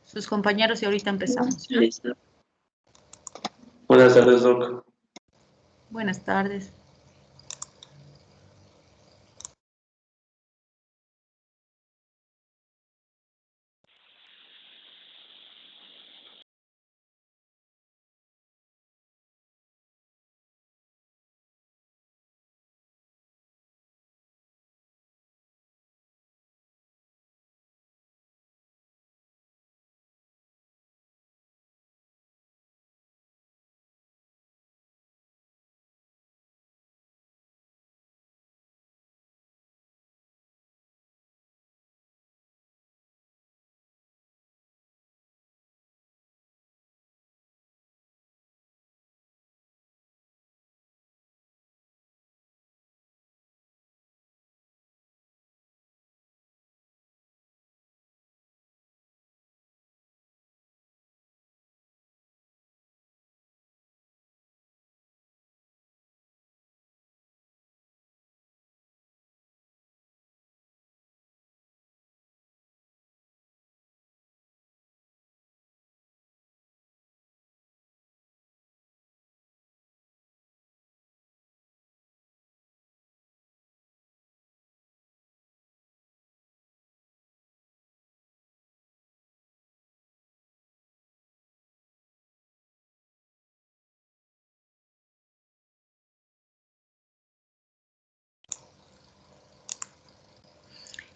sus compañeros y ahorita empezamos. Listo. Buenas tardes, Doc. Buenas tardes.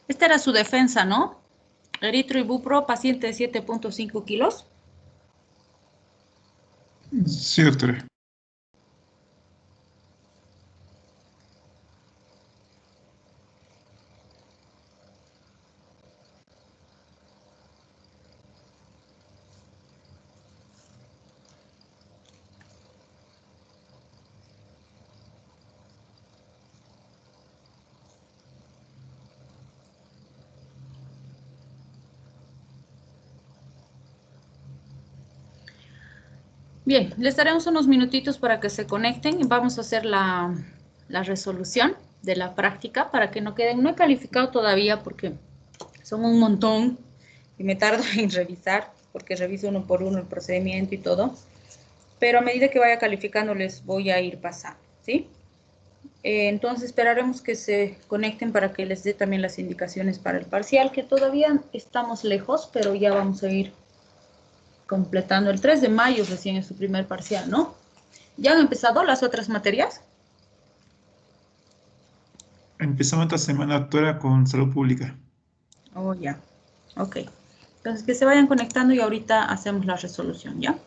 Esta era su defensa, ¿no? Eritro y Bupro, paciente de 7.5 kilos. Sí, doctora. Bien, les daremos unos minutitos para que se conecten y vamos a hacer la resolución de la práctica para que no queden. No he calificado todavía porque son un montón y me tardo en revisar porque reviso uno por uno el procedimiento y todo. Pero a medida que vaya calificando les voy a ir pasando, ¿sí? Entonces esperaremos que se conecten para que les dé también las indicaciones para el parcial, que todavía estamos lejos, pero ya vamos a ir completando. El 3 de mayo recién es su primer parcial, ¿no? ¿Ya han empezado las otras materias? Empezamos esta semana, doctora, con salud pública. Oh, ya. Ok. Entonces que se vayan conectando y ahorita hacemos la resolución, ¿ya?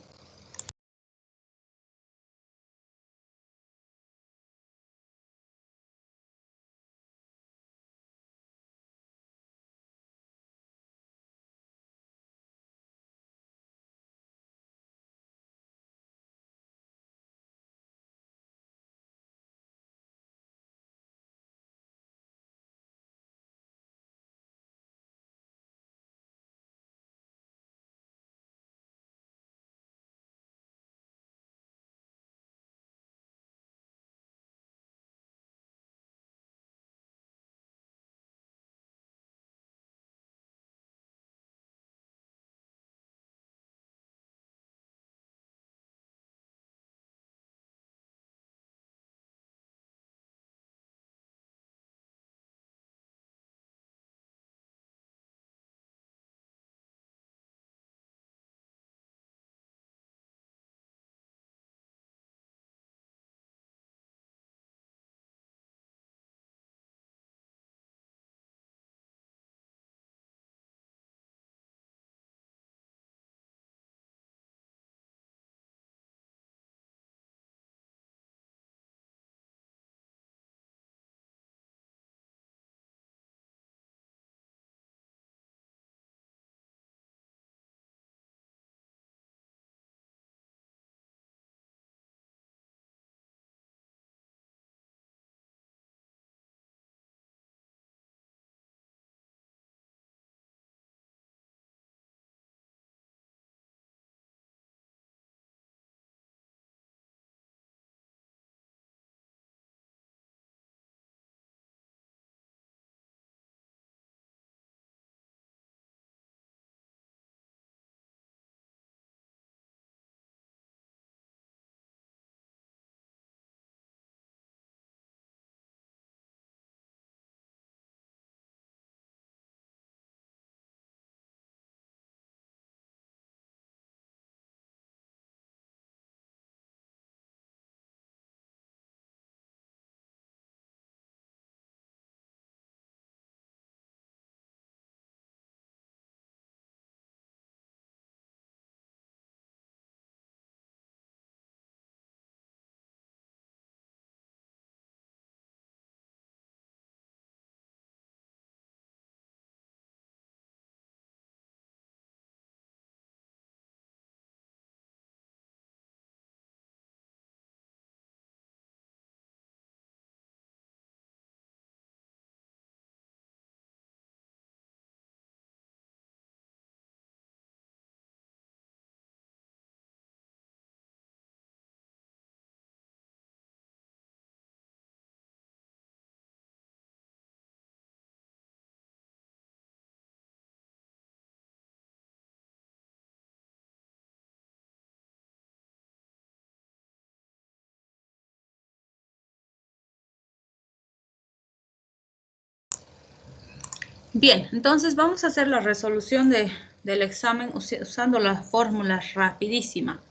Bien, entonces vamos a hacer la resolución del examen usando la fórmula rapidísima.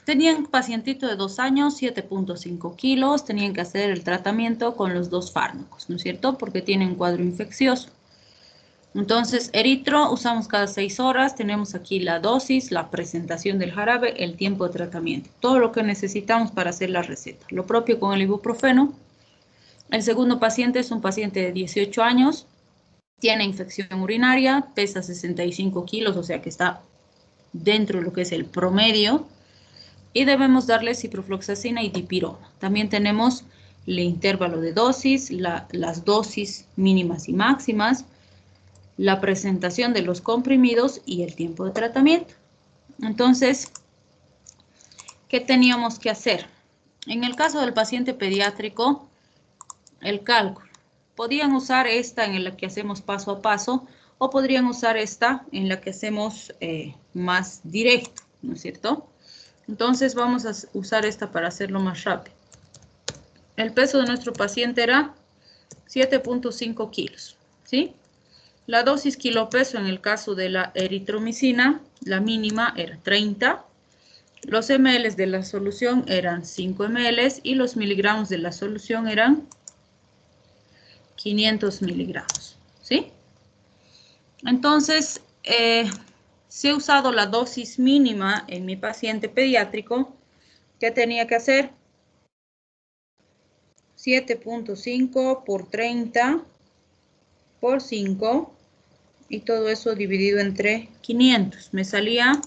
Tenían pacientito de 2 años, 7.5 kilos, tenían que hacer el tratamiento con los 2 fármacos, ¿no es cierto? Porque tienen cuadro infeccioso. Entonces, eritro usamos cada 6 horas, tenemos aquí la dosis, la presentación del jarabe, el tiempo de tratamiento, todo lo que necesitamos para hacer la receta. Lo propio con el ibuprofeno. El segundo paciente es un paciente de 18 años, tiene infección urinaria, pesa 65 kilos, o sea que está dentro de lo que es el promedio, y debemos darle ciprofloxacina y dipirona. También tenemos el intervalo de dosis, las dosis mínimas y máximas, la presentación de los comprimidos y el tiempo de tratamiento. Entonces, ¿qué teníamos que hacer? En el caso del paciente pediátrico, el cálculo. Podían usar esta en la que hacemos paso a paso o podrían usar esta en la que hacemos más directo, ¿no es cierto? Entonces vamos a usar esta para hacerlo más rápido. El peso de nuestro paciente era 7.5 kilos, ¿sí? La dosis kilopeso en el caso de la eritromicina, la mínima era 30. Los ml de la solución eran 5 ml y los miligramos de la solución eran 500 miligramos, ¿sí? Entonces, si he usado la dosis mínima en mi paciente pediátrico, ¿qué tenía que hacer? 7.5 por 30 por 5 y todo eso dividido entre 500. Me salía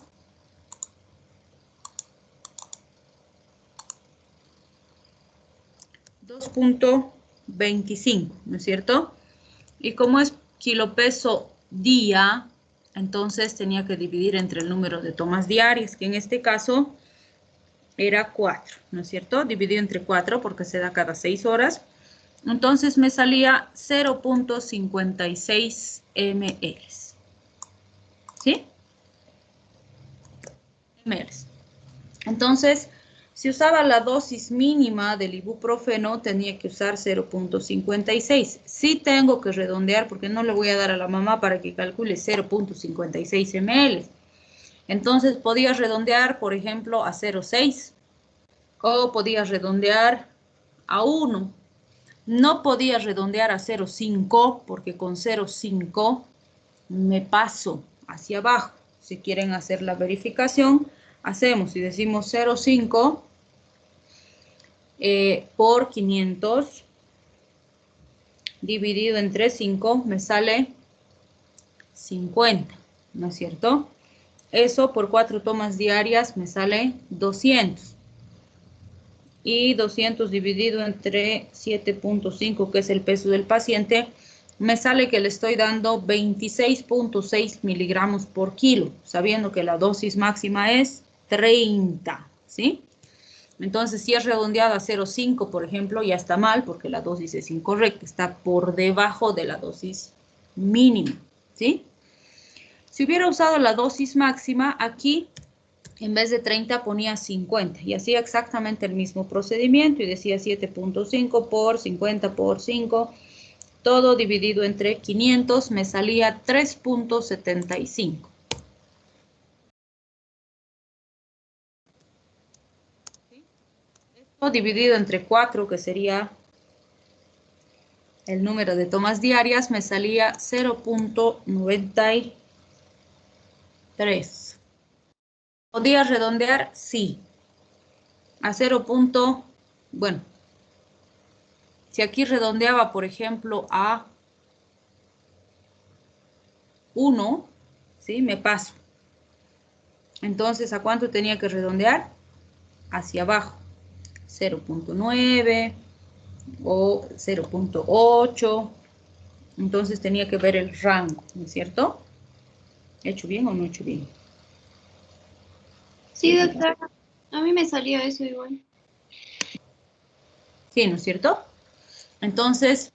2.25, ¿no es cierto? Y como es kilopeso día, entonces tenía que dividir entre el número de tomas diarias, que en este caso era 4, ¿no es cierto? Dividido entre 4 porque se da cada 6 horas. Entonces me salía 0.56 ml. ¿Sí? Ml. Entonces, si usaba la dosis mínima del ibuprofeno, tenía que usar 0.56. Sí tengo que redondear porque no le voy a dar a la mamá para que calcule 0.56 ml. Entonces, podía redondear, por ejemplo, a 0.6 o podía redondear a 1. No podía redondear a 0.5 porque con 0.5 me paso hacia abajo. Si quieren hacer la verificación, hacemos y decimos 0.5 por 500 dividido entre 5 me sale 50, ¿no es cierto? Eso por 4 tomas diarias me sale 200. Y 200 dividido entre 7.5, que es el peso del paciente, me sale que le estoy dando 26.6 miligramos por kilo, sabiendo que la dosis máxima es 30, ¿sí? Entonces, si es redondeado a 0.5, por ejemplo, ya está mal porque la dosis es incorrecta, está por debajo de la dosis mínima, ¿sí? Si hubiera usado la dosis máxima, aquí en vez de 30 ponía 50 y hacía exactamente el mismo procedimiento y decía 7.5 por 50 por 5, todo dividido entre 500 me salía 3.75. Esto dividido entre 4, que sería el número de tomas diarias, me salía 0.93. ¿Podía redondear? Sí. A 0. Bueno, si aquí redondeaba, por ejemplo, a 1, ¿sí? Me paso. Entonces, ¿a cuánto tenía que redondear? Hacia abajo. 0.9 o 0.8. Entonces tenía que ver el rango, ¿no es cierto? ¿He hecho bien o no he hecho bien? Sí, doctora. A mí me salió eso igual. Sí, ¿no es cierto? Entonces,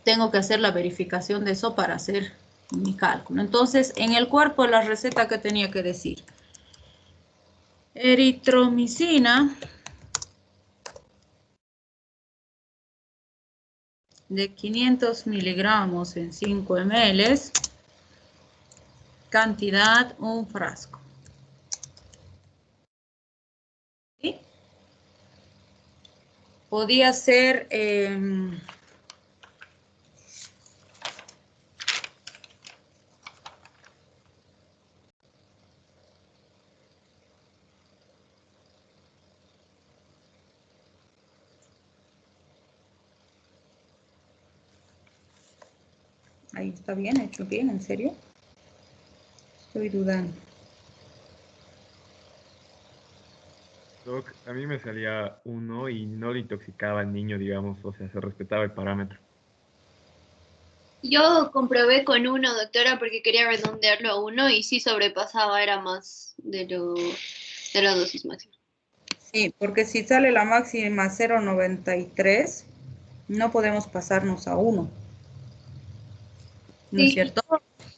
tengo que hacer la verificación de eso para hacer mi cálculo. Entonces, en el cuerpo de la receta, ¿qué tenía que decir? Eritromicina de 500 miligramos en 5 ml, cantidad un frasco. ¿Sí? Podía ser ahí está bien, hecho bien, ¿en serio? Estoy dudando. Doc, a mí me salía 1 y no le intoxicaba al niño, digamos, o sea, se respetaba el parámetro. Yo comprobé con 1, doctora, porque quería redondearlo a 1 y sí sobrepasaba, era más de la dosis máxima. Sí, porque si sale la máxima 0,93, no podemos pasarnos a 1. ¿No es Sí, cierto?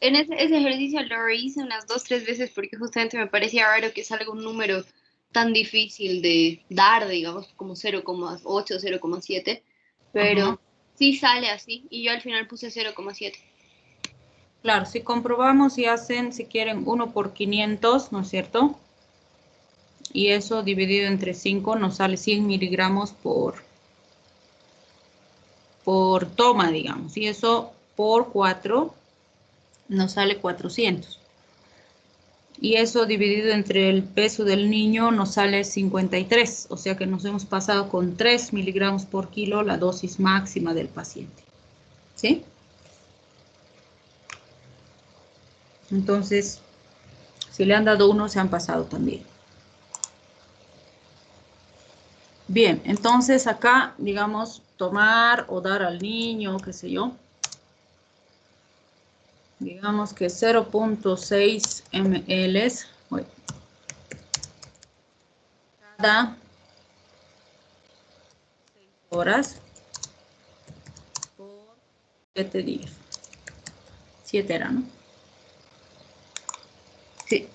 en ese ejercicio lo hice unas 2, 3 veces porque justamente me parecía raro que salga un número tan difícil de dar, digamos, como 0,8, 0,7, pero Ajá. sí sale así y yo al final puse 0,7. Claro, si comprobamos y hacen, si quieren, 1 por 500, ¿no es cierto? Y eso dividido entre 5 nos sale 100 miligramos por toma, digamos. Y eso por 4 nos sale 400. Y eso dividido entre el peso del niño nos sale 53. O sea que nos hemos pasado con 3 miligramos por kilo la dosis máxima del paciente. ¿Sí? Entonces, si le han dado 1, se han pasado también. Bien, entonces acá, digamos, tomar o dar al niño, qué sé yo. Digamos que 0,6 ml cada 6 horas por 7 días. 7 era, ¿no? Sí.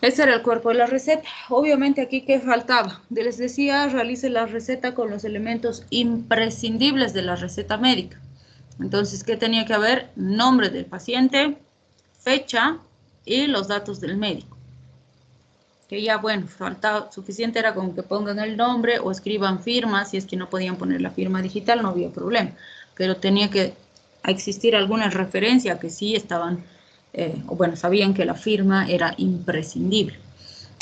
Ese era el cuerpo de la receta. Obviamente aquí, ¿qué faltaba? Les decía, realice la receta con los elementos imprescindibles de la receta médica. Entonces, ¿qué tenía que haber? Nombre del paciente, fecha y los datos del médico. Que ya, bueno, faltaba, suficiente era con que pongan el nombre o escriban firma. Si es que no podían poner la firma digital, no había problema. Pero tenía que existir alguna referencia que sí estaban, o bueno, sabían que la firma era imprescindible.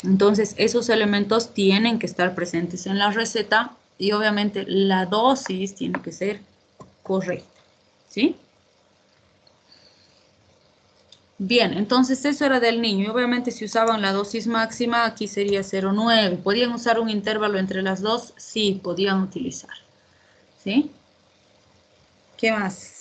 Entonces, esos elementos tienen que estar presentes en la receta y obviamente la dosis tiene que ser correcta, ¿sí? Bien, entonces eso era del niño. Y obviamente si usaban la dosis máxima, aquí sería 0,9. ¿Podían usar un intervalo entre las dos? Sí, podían utilizar. ¿Sí? ¿Qué más?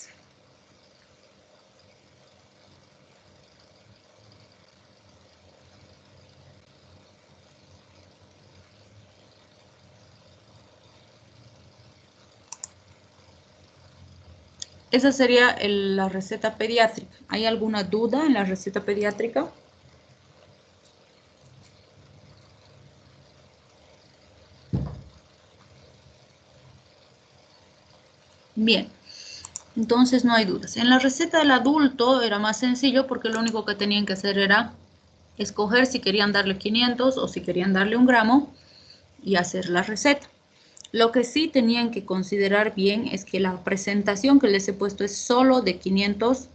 Esa sería la receta pediátrica. ¿Hay alguna duda en la receta pediátrica? Bien, entonces no hay dudas. En la receta del adulto era más sencillo porque lo único que tenían que hacer era escoger si querían darle 500 o si querían darle 1 gramo y hacer la receta. Lo que sí tenían que considerar bien es que la presentación que les he puesto es solo de 500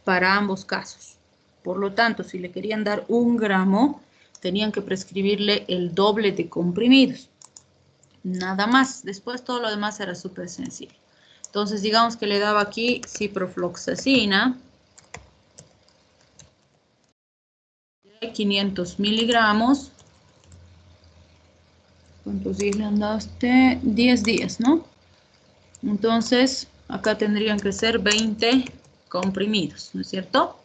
para ambos casos. Por lo tanto, si le querían dar 1 gramo, tenían que prescribirle el doble de comprimidos. Nada más. Después todo lo demás era súper sencillo. Entonces, digamos que le daba aquí ciprofloxacina de 500 miligramos. ¿Cuántos días le han dado usted? 10 días, ¿no? Entonces, acá tendrían que ser 20 comprimidos, ¿no es cierto?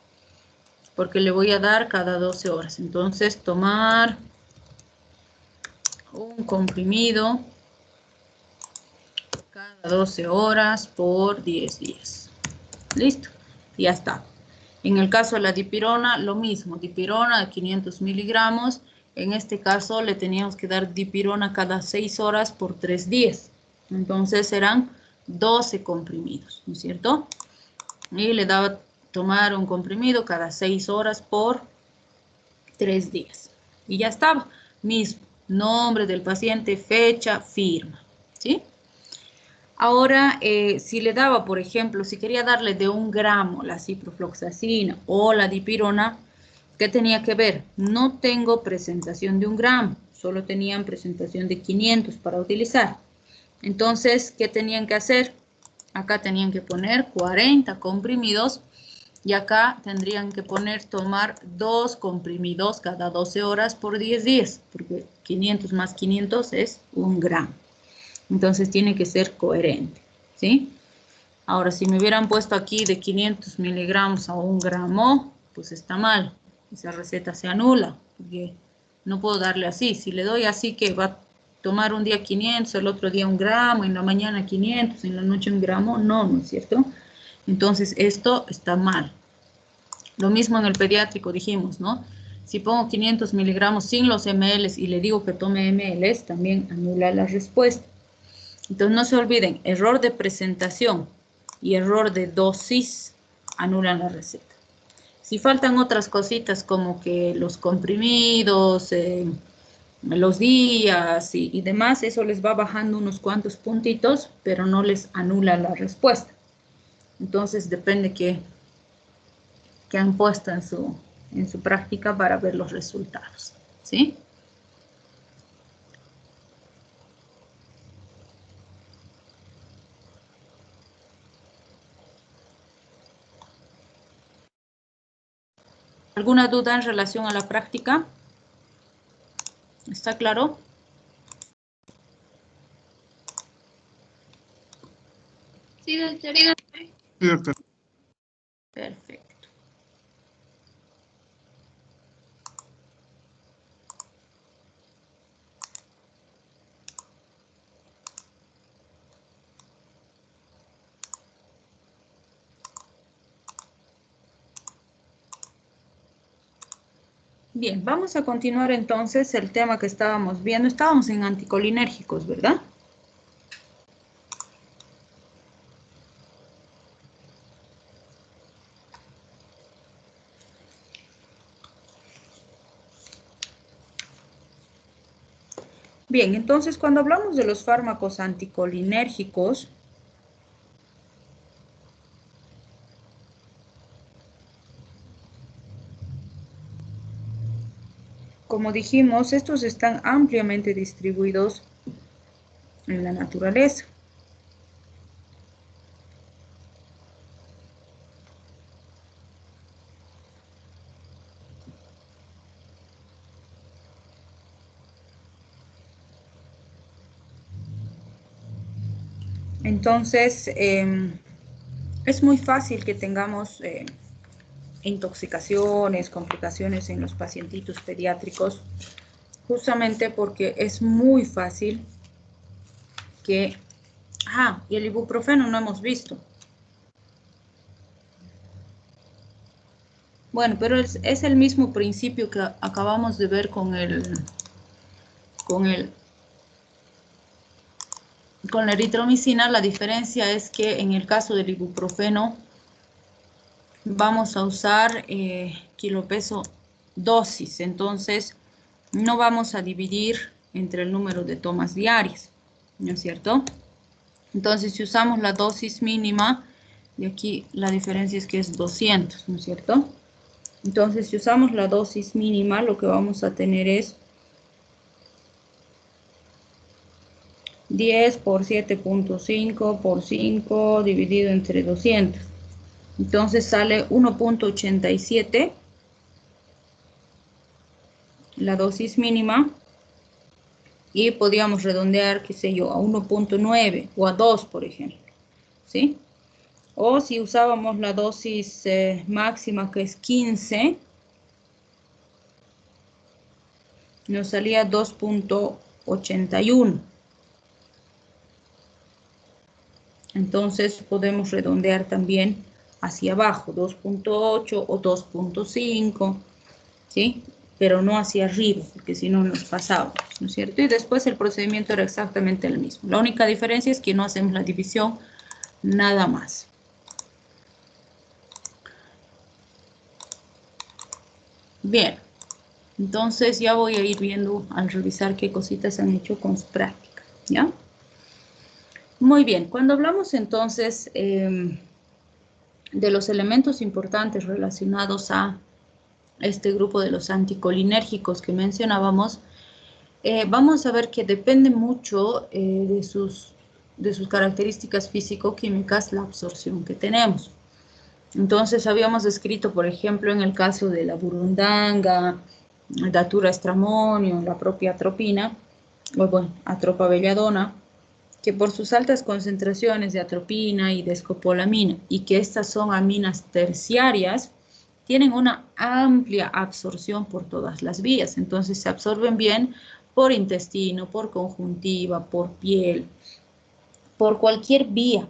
Porque le voy a dar cada 12 horas. Entonces, tomar un comprimido cada 12 horas por 10 días. Listo, ya está. En el caso de la dipirona, lo mismo, dipirona de 500 miligramos. En este caso le teníamos que dar dipirona cada 6 horas por 3 días. Entonces serán 12 comprimidos, ¿no es cierto? Y le daba tomar un comprimido cada 6 horas por 3 días. Y ya estaba. Mismo, nombre del paciente, fecha, firma, ¿sí? Ahora, si le daba, por ejemplo, si quería darle de 1 gramo la ciprofloxacina o la dipirona, ¿qué tenía que ver? No tengo presentación de 1 gramo, solo tenían presentación de 500 para utilizar. Entonces, ¿qué tenían que hacer? Acá tenían que poner 40 comprimidos y acá tendrían que poner tomar 2 comprimidos cada 12 horas por 10 días, porque 500 más 500 es 1 gramo. Entonces tiene que ser coherente, ¿sí? Ahora, si me hubieran puesto aquí de 500 miligramos a 1 gramo, pues está mal. Esa receta se anula, porque no puedo darle así. Si le doy así que va a tomar un día 500, el otro día 1 gramo, en la mañana 500, en la noche 1 gramo, no, ¿no es cierto? Entonces esto está mal. Lo mismo en el pediátrico dijimos, ¿no? Si pongo 500 miligramos sin los ml y le digo que tome ml, también anula la respuesta. Entonces no se olviden, error de presentación y error de dosis anulan la receta. Si faltan otras cositas como que los comprimidos, los días y demás, eso les va bajando unos cuantos puntitos, pero no les anula la respuesta. Entonces depende qué han puesto en su práctica para ver los resultados, ¿sí? ¿Alguna duda en relación a la práctica? ¿Está claro? Sí, doctor. Sí, doctor. Perfecto. Bien, vamos a continuar entonces el tema que estábamos viendo. Estábamos en anticolinérgicos, ¿verdad? Bien, entonces cuando hablamos de los fármacos anticolinérgicos, como dijimos, estos están ampliamente distribuidos en la naturaleza. Entonces, es muy fácil que tengamos intoxicaciones, complicaciones en los pacientitos pediátricos, justamente porque es muy fácil que... y el ibuprofeno no hemos visto. Bueno, pero es el mismo principio que acabamos de ver con la eritromicina. La diferencia es que en el caso del ibuprofeno vamos a usar kilopeso dosis, entonces no vamos a dividir entre el número de tomas diarias, ¿no es cierto? Entonces si usamos la dosis mínima, y aquí la diferencia es que es 200, ¿no es cierto? Entonces si usamos la dosis mínima, lo que vamos a tener es 10 por 7.5 por 5 dividido entre 200. Entonces sale 1.87 la dosis mínima y podríamos redondear, qué sé yo, a 1.9 o a 2, por ejemplo, ¿sí? O si usábamos la dosis máxima, que es 15, nos salía 2.81. Entonces podemos redondear también hacia abajo, 2.8 o 2.5, ¿sí? Pero no hacia arriba, porque si no nos pasamos, ¿no es cierto? Y después el procedimiento era exactamente el mismo. La única diferencia es que no hacemos la división nada más. Bien, entonces ya voy a ir viendo al revisar qué cositas han hecho con su práctica, ¿ya? Muy bien, cuando hablamos entonces de los elementos importantes relacionados a este grupo de los anticolinérgicos que mencionábamos, vamos a ver que depende mucho de sus características físico-químicas la absorción que tenemos. Entonces habíamos descrito, por ejemplo, en el caso de la burundanga, datura estramonio, la propia atropina, o bueno, atropa belladona, que por sus altas concentraciones de atropina y de escopolamina, y que estas son aminas terciarias, tienen una amplia absorción por todas las vías. Entonces se absorben bien por intestino, por conjuntiva, por piel, por cualquier vía.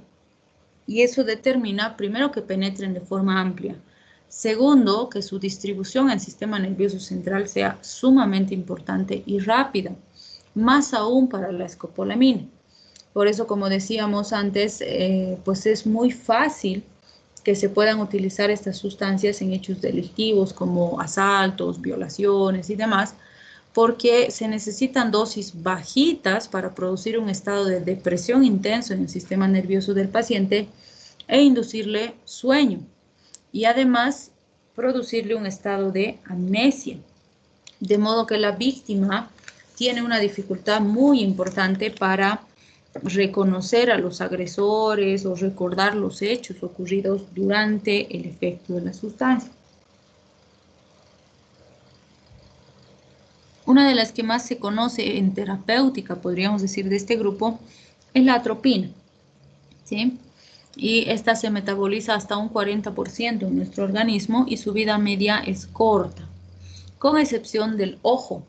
Y eso determina, primero, que penetren de forma amplia. Segundo, que su distribución en el sistema nervioso central sea sumamente importante y rápida, más aún para la escopolamina. Por eso, como decíamos antes, pues es muy fácil que se puedan utilizar estas sustancias en hechos delictivos como asaltos, violaciones y demás, porque se necesitan dosis bajitas para producir un estado de depresión intenso en el sistema nervioso del paciente e inducirle sueño y además producirle un estado de amnesia, de modo que la víctima tiene una dificultad muy importante para reconocer a los agresores o recordar los hechos ocurridos durante el efecto de la sustancia. Una de las que más se conoce en terapéutica, podríamos decir, de este grupo, es la atropina, ¿sí? Y esta se metaboliza hasta un 40% en nuestro organismo y su vida media es corta, con excepción del ojo.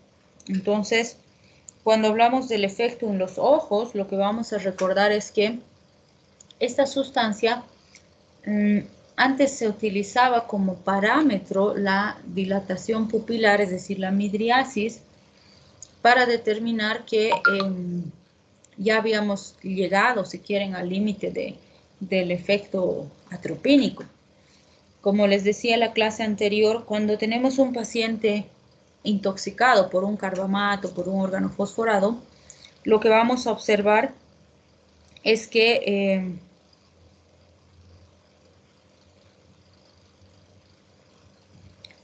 Entonces, cuando hablamos del efecto en los ojos, lo que vamos a recordar es que esta sustancia antes se utilizaba como parámetro la dilatación pupilar, es decir, la midriasis, para determinar que ya habíamos llegado, si quieren, al límite del efecto atropínico. Como les decía en la clase anterior, cuando tenemos un paciente intoxicado por un carbamato, por un órgano fosforado, lo que vamos a observar es que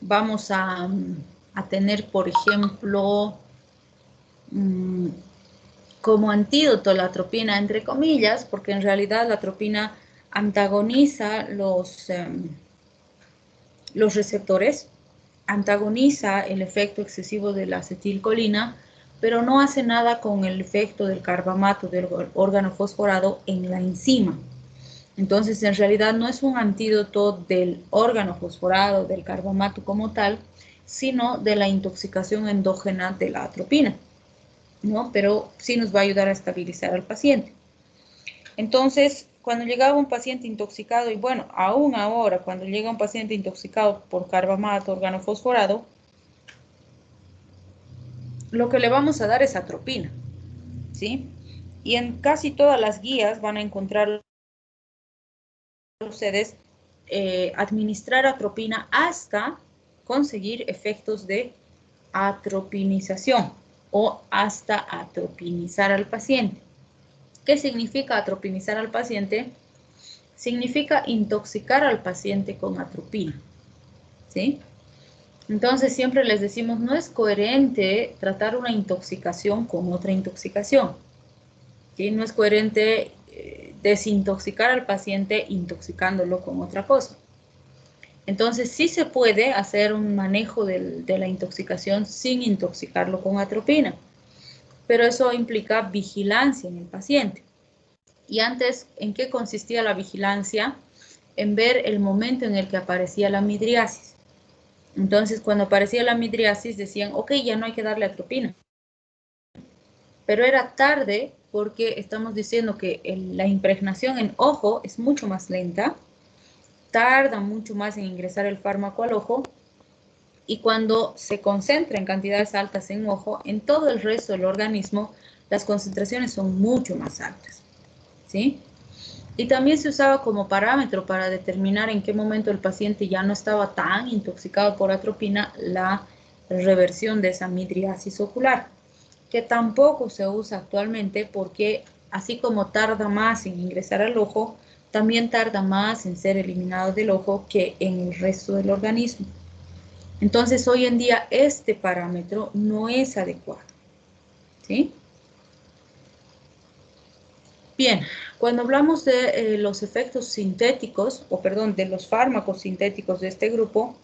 vamos a tener, por ejemplo, como antídoto la atropina, entre comillas, porque en realidad la atropina antagoniza los receptores, antagoniza el efecto excesivo de la acetilcolina, pero no hace nada con el efecto del carbamato, del órgano fosforado en la enzima. Entonces, en realidad no es un antídoto del órgano fosforado, del carbamato como tal, sino de la intoxicación endógena de la atropina, ¿no? Pero sí nos va a ayudar a estabilizar al paciente. Entonces, cuando llegaba un paciente intoxicado, y bueno, aún ahora, cuando llega un paciente intoxicado por carbamato, órgano fosforado, lo que le vamos a dar es atropina, ¿sí? Y en casi todas las guías van a encontrar ustedes administrar atropina hasta conseguir efectos de atropinización o hasta atropinizar al paciente. ¿Qué significa atropinizar al paciente? Significa intoxicar al paciente con atropina, ¿sí? Entonces siempre les decimos, no es coherente tratar una intoxicación con otra intoxicación, ¿sí? No es coherente desintoxicar al paciente intoxicándolo con otra cosa. Entonces sí se puede hacer un manejo de la intoxicación sin intoxicarlo con atropina, pero eso implica vigilancia en el paciente. Y antes, ¿en qué consistía la vigilancia? En ver el momento en el que aparecía la midriasis. Entonces, cuando aparecía la midriasis, decían, ok, ya no hay que darle atropina. Pero era tarde porque estamos diciendo que la impregnación en ojo es mucho más lenta, tarda mucho más en ingresar el fármaco al ojo, y cuando se concentra en cantidades altas en ojo, en todo el resto del organismo, las concentraciones son mucho más altas, ¿sí? Y también se usaba como parámetro para determinar en qué momento el paciente ya no estaba tan intoxicado por atropina la reversión de esa midriasis ocular, que tampoco se usa actualmente porque así como tarda más en ingresar al ojo, también tarda más en ser eliminado del ojo que en el resto del organismo. Entonces, hoy en día este parámetro no es adecuado, ¿sí? Bien, cuando hablamos de los efectos sintéticos, o perdón, de los fármacos sintéticos de este grupo,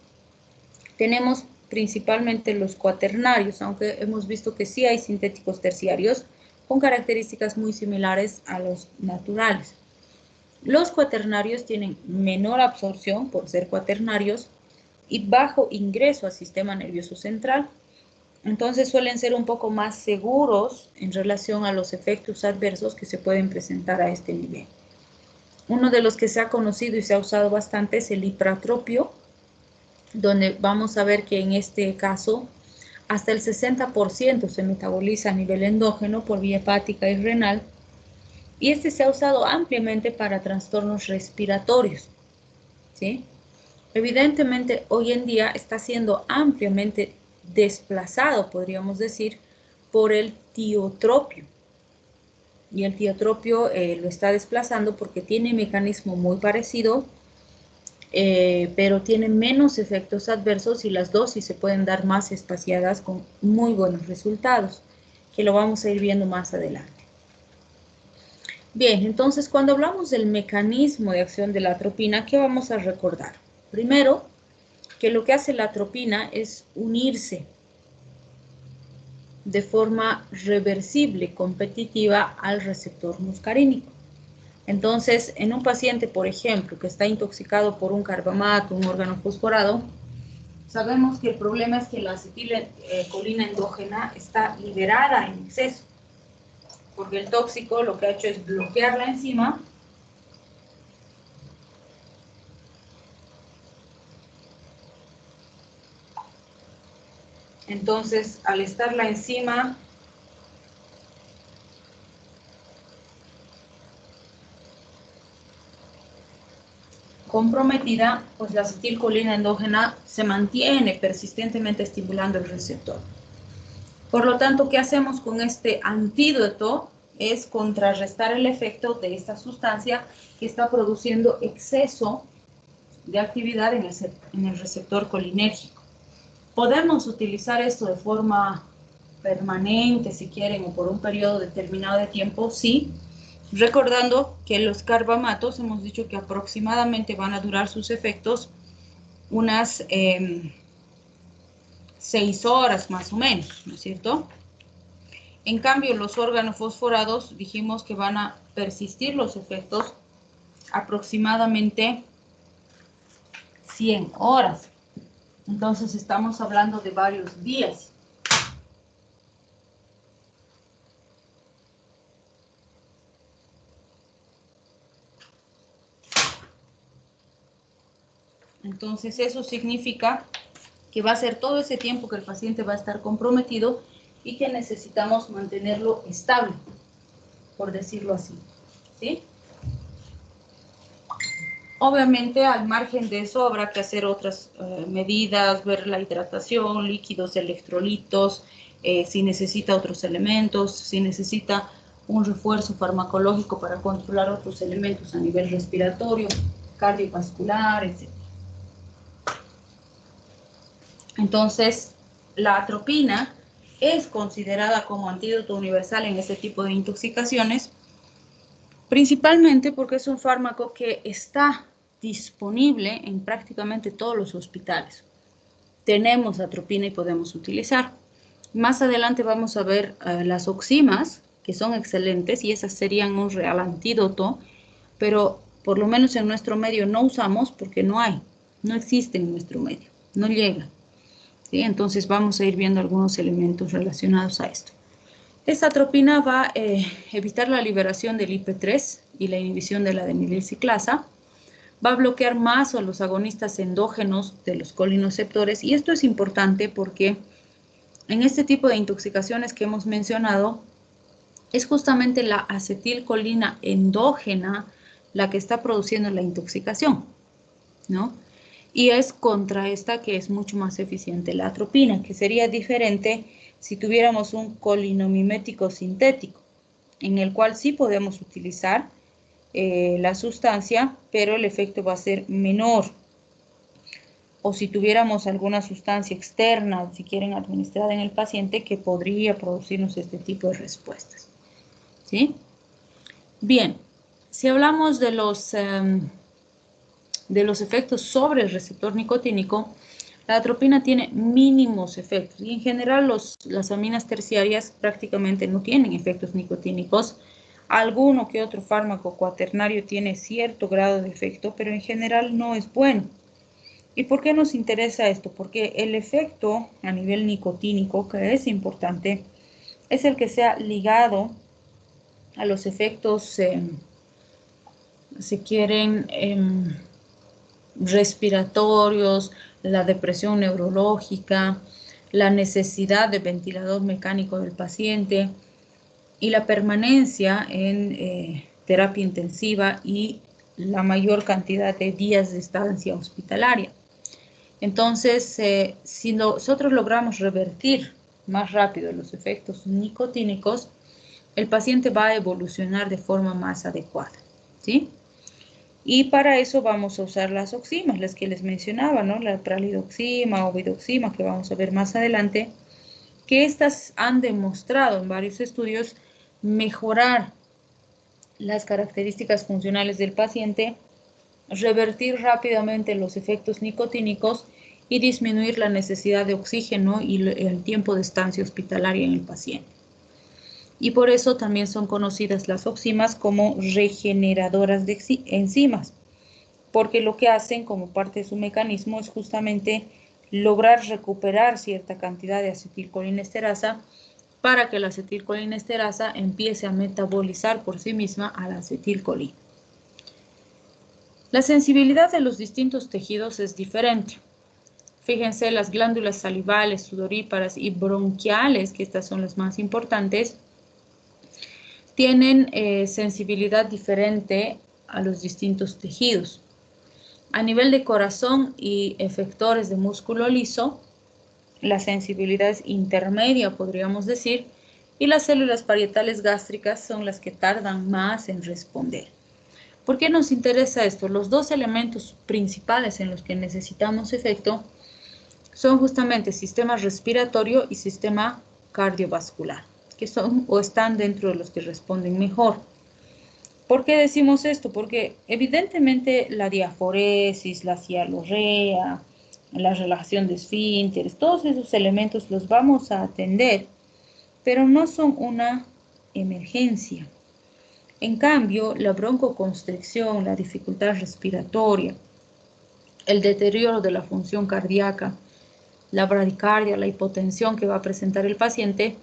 tenemos principalmente los cuaternarios, aunque hemos visto que sí hay sintéticos terciarios con características muy similares a los naturales. Los cuaternarios tienen menor absorción por ser cuaternarios y bajo ingreso al sistema nervioso central. Entonces suelen ser un poco más seguros en relación a los efectos adversos que se pueden presentar a este nivel. Uno de los que se ha conocido y se ha usado bastante es el ipratropio, donde vamos a ver que en este caso hasta el 60% se metaboliza a nivel endógeno por vía hepática y renal, y este se ha usado ampliamente para trastornos respiratorios, ¿sí? Evidentemente, hoy en día está siendo ampliamente desplazado, podríamos decir, por el tiotropio. Y el tiotropio lo está desplazando porque tiene un mecanismo muy parecido, pero tiene menos efectos adversos y las dosis se pueden dar más espaciadas con muy buenos resultados, que lo vamos a ir viendo más adelante. Bien, entonces cuando hablamos del mecanismo de acción de la atropina, ¿qué vamos a recordar? Primero, que lo que hace la atropina es unirse de forma reversible, competitiva al receptor muscarínico. Entonces, en un paciente, por ejemplo, que está intoxicado por un carbamato, un órgano fosforado, sabemos que el problema es que la acetilcolina endógena está liberada en exceso, porque el tóxico lo que ha hecho es bloquear la enzima Entonces, al estar la enzima comprometida, pues la acetilcolina endógena se mantiene persistentemente estimulando el receptor. Por lo tanto, ¿qué hacemos con este antídoto? Es contrarrestar el efecto de esta sustancia que está produciendo exceso de actividad en el receptor colinérgico. Podemos utilizar esto de forma permanente, si quieren, o por un periodo determinado de tiempo, sí, recordando que los carbamatos hemos dicho que aproximadamente van a durar sus efectos unas 6 horas más o menos, ¿no es cierto? En cambio, los órganos fosforados dijimos que van a persistir los efectos aproximadamente 100 horas. Entonces estamos hablando de varios días. Entonces eso significa que va a ser todo ese tiempo que el paciente va a estar comprometido y que necesitamos mantenerlo estable, por decirlo así, ¿sí? Obviamente, al margen de eso, habrá que hacer otras medidas, ver la hidratación, líquidos, electrolitos, si necesita otros elementos, si necesita un refuerzo farmacológico para controlar otros elementos a nivel respiratorio, cardiovascular, etc. Entonces, la atropina es considerada como antídoto universal en este tipo de intoxicaciones, principalmente porque es un fármaco que está disponible en prácticamente todos los hospitales. Tenemos atropina y podemos utilizar. Más adelante vamos a ver las oximas, que son excelentes y esas serían un real antídoto, pero por lo menos en nuestro medio no usamos porque no hay, no existe en nuestro medio, no llega. ¿Sí? Entonces vamos a ir viendo algunos elementos relacionados a esto. Esta atropina va a evitar la liberación del IP3 y la inhibición de la adenilciclasa. Va a bloquear más a los agonistas endógenos de los colinoceptores. Y esto es importante porque en este tipo de intoxicaciones que hemos mencionado, es justamente la acetilcolina endógena la que está produciendo la intoxicación, ¿no? Y es contra esta que es mucho más eficiente la atropina, que sería diferente si tuviéramos un colinomimético sintético, en el cual sí podemos utilizar la sustancia, pero el efecto va a ser menor. O si tuviéramos alguna sustancia externa, si quieren, administrada en el paciente, que podría producirnos este tipo de respuestas, ¿sí? Bien, si hablamos de los efectos sobre el receptor nicotínico, la atropina tiene mínimos efectos y en general las aminas terciarias prácticamente no tienen efectos nicotínicos. Alguno que otro fármaco cuaternario tiene cierto grado de efecto, pero en general no es bueno. ¿Y por qué nos interesa esto? Porque el efecto a nivel nicotínico, que es importante, es el que sea ligado a los efectos, si quieren, respiratorios, la depresión neurológica, la necesidad de ventilador mecánico del paciente y la permanencia en terapia intensiva y la mayor cantidad de días de estancia hospitalaria. Entonces, si nosotros logramos revertir más rápido los efectos nicotínicos, el paciente va a evolucionar de forma más adecuada, ¿sí? Y para eso vamos a usar las oximas, las que les mencionaba, ¿no? La pralidoxima o vidoxima, que vamos a ver más adelante, que estas han demostrado en varios estudios mejorar las características funcionales del paciente, revertir rápidamente los efectos nicotínicos y disminuir la necesidad de oxígeno y el tiempo de estancia hospitalaria en el paciente. Y por eso también son conocidas las oximas como regeneradoras de enzimas, porque lo que hacen como parte de su mecanismo es justamente lograr recuperar cierta cantidad de acetilcolinesterasa para que la acetilcolinesterasa empiece a metabolizar por sí misma a la acetilcolina. La sensibilidad de los distintos tejidos es diferente. Fíjense, las glándulas salivales, sudoríparas y bronquiales, que estas son las más importantes, tienen sensibilidad diferente a los distintos tejidos. A nivel de corazón y efectores de músculo liso, la sensibilidad es intermedia, podríamos decir, y las células parietales gástricas son las que tardan más en responder. ¿Por qué nos interesa esto? Los dos elementos principales en los que necesitamos efecto son justamente sistema respiratorio y sistema cardiovascular, que son o están dentro de los que responden mejor. ¿Por qué decimos esto? Porque evidentemente la diaforesis, la cialorrea, la relajación de esfínteres, todos esos elementos los vamos a atender, pero no son una emergencia. En cambio, la broncoconstricción, la dificultad respiratoria, el deterioro de la función cardíaca, la bradicardia, la hipotensión que va a presentar el paciente,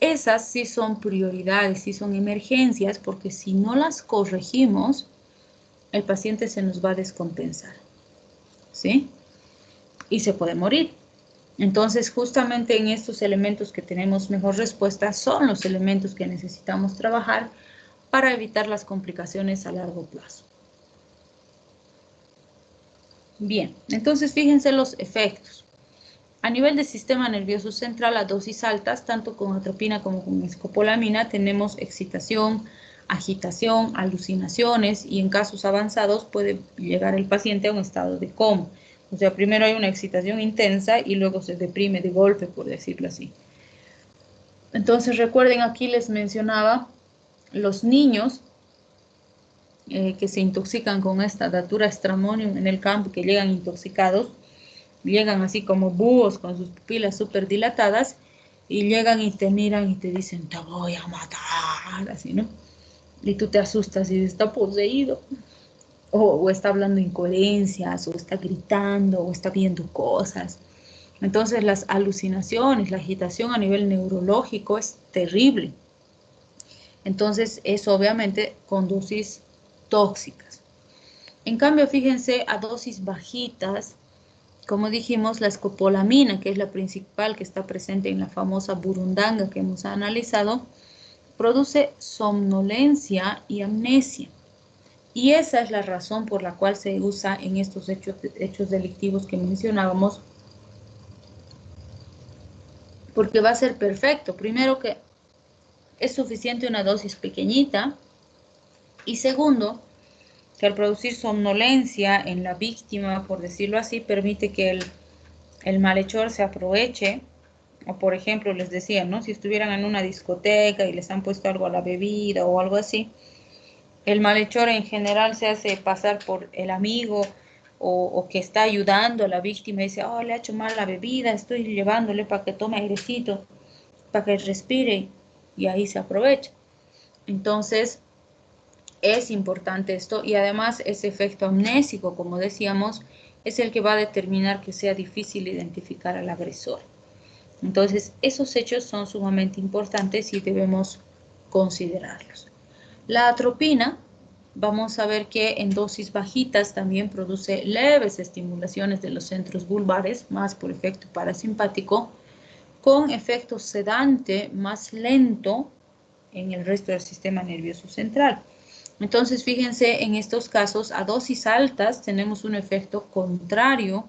esas sí son prioridades, sí son emergencias, porque si no las corregimos, el paciente se nos va a descompensar, ¿sí? Y se puede morir. Entonces, justamente en estos elementos que tenemos mejor respuesta son los elementos que necesitamos trabajar para evitar las complicaciones a largo plazo. Bien, entonces fíjense los efectos. A nivel del sistema nervioso central, a dosis altas, tanto con atropina como con escopolamina, tenemos excitación, agitación, alucinaciones y en casos avanzados puede llegar el paciente a un estado de coma. O sea, primero hay una excitación intensa y luego se deprime de golpe, por decirlo así. Entonces, recuerden, aquí les mencionaba los niños que se intoxican con esta datura stramonium en el campo, que llegan intoxicados, llegan así como búhos con sus pupilas súper dilatadas y llegan y te miran y te dicen, te voy a matar, así, ¿no? Y tú te asustas y dices, está poseído. O está hablando incoherencias, o está gritando, o está viendo cosas. Entonces las alucinaciones, la agitación a nivel neurológico es terrible. Entonces es obviamente con dosis tóxicas. En cambio, fíjense, a dosis bajitas, como dijimos, la escopolamina, que es la principal que está presente en la famosa burundanga que hemos analizado, produce somnolencia y amnesia. Y esa es la razón por la cual se usa en estos hechos delictivos que mencionábamos, porque va a ser perfecto. Primero, que es suficiente una dosis pequeñita, y segundo, que al producir somnolencia en la víctima, por decirlo así, permite que el malhechor se aproveche. O por ejemplo, les decía, ¿no? Si estuvieran en una discoteca y les han puesto algo a la bebida o algo así, el malhechor en general se hace pasar por el amigo o que está ayudando a la víctima y dice, oh, le ha hecho mal la bebida, estoy llevándole para que tome airecito, para que respire, y ahí se aprovecha. Entonces, es importante esto, y además ese efecto amnésico, como decíamos, es el que va a determinar que sea difícil identificar al agresor. Entonces, esos hechos son sumamente importantes y debemos considerarlos. La atropina, vamos a ver que en dosis bajitas también produce leves estimulaciones de los centros vulvares, más por efecto parasimpático, con efecto sedante más lento en el resto del sistema nervioso central. Entonces, fíjense, en estos casos, a dosis altas tenemos un efecto contrario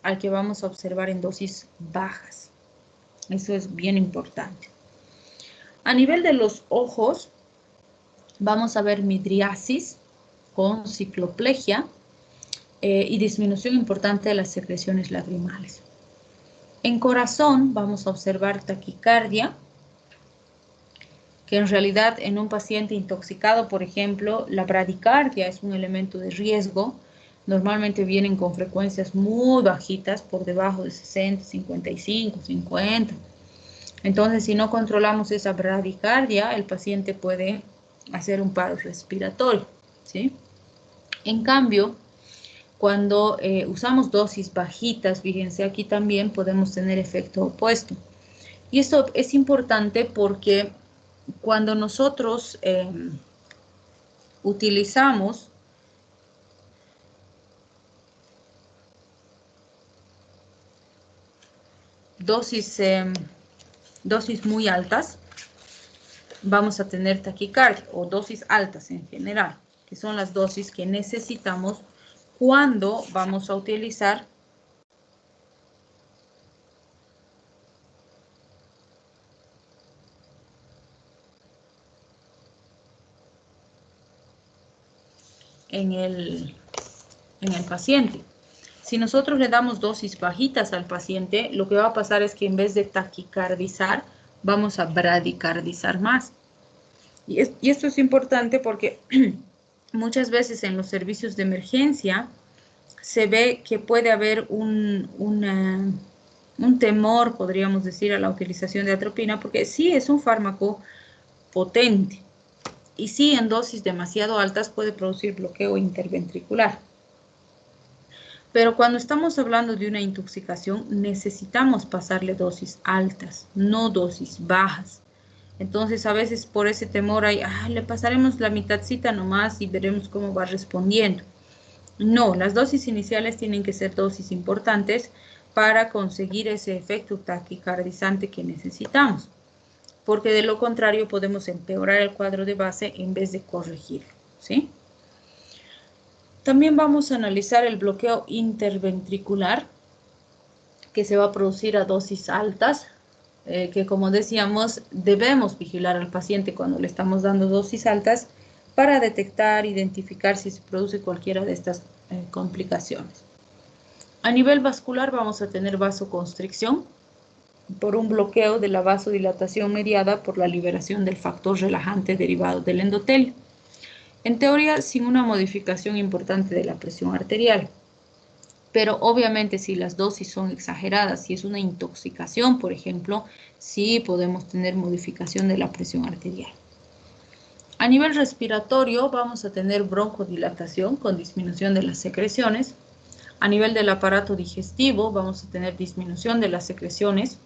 al que vamos a observar en dosis bajas. Eso es bien importante. A nivel de los ojos, vamos a ver midriasis con cicloplegia y disminución importante de las secreciones lagrimales. En corazón vamos a observar taquicardia, que en realidad en un paciente intoxicado, por ejemplo, la bradicardia es un elemento de riesgo. Normalmente vienen con frecuencias muy bajitas, por debajo de 60, 55, 50. Entonces, si no controlamos esa bradicardia, el paciente puede hacer un paro respiratorio, ¿sí? En cambio, cuando usamos dosis bajitas, fíjense aquí también podemos tener efecto opuesto. Y esto es importante porque cuando nosotros utilizamos dosis muy altas, vamos a tener taquicardia, o dosis altas en general, que son las dosis que necesitamos cuando vamos a utilizar en el paciente. Si nosotros le damos dosis bajitas al paciente, lo que va a pasar es que en vez de taquicardizar, vamos a bradicardizar más. Y esto es importante porque muchas veces en los servicios de emergencia se ve que puede haber un temor, podríamos decir, a la utilización de atropina, porque sí es un fármaco potente y sí en dosis demasiado altas puede producir bloqueo interventricular. Pero cuando estamos hablando de una intoxicación, necesitamos pasarle dosis altas, no dosis bajas. Entonces, a veces por ese temor hay, le pasaremos la mitadcita nomás y veremos cómo va respondiendo. No, las dosis iniciales tienen que ser dosis importantes para conseguir ese efecto taquicardizante que necesitamos, porque de lo contrario podemos empeorar el cuadro de base en vez de corregirlo, ¿sí? También vamos a analizar el bloqueo interventricular, que se va a producir a dosis altas, que como decíamos, debemos vigilar al paciente cuando le estamos dando dosis altas para detectar, identificar si se produce cualquiera de estas complicaciones. A nivel vascular vamos a tener vasoconstricción por un bloqueo de la vasodilatación mediada por la liberación del factor relajante derivado del endotelio. En teoría, sin una modificación importante de la presión arterial. Pero obviamente si las dosis son exageradas, si es una intoxicación, por ejemplo, sí podemos tener modificación de la presión arterial. A nivel respiratorio vamos a tener broncodilatación con disminución de las secreciones. A nivel del aparato digestivo vamos a tener disminución de las secreciones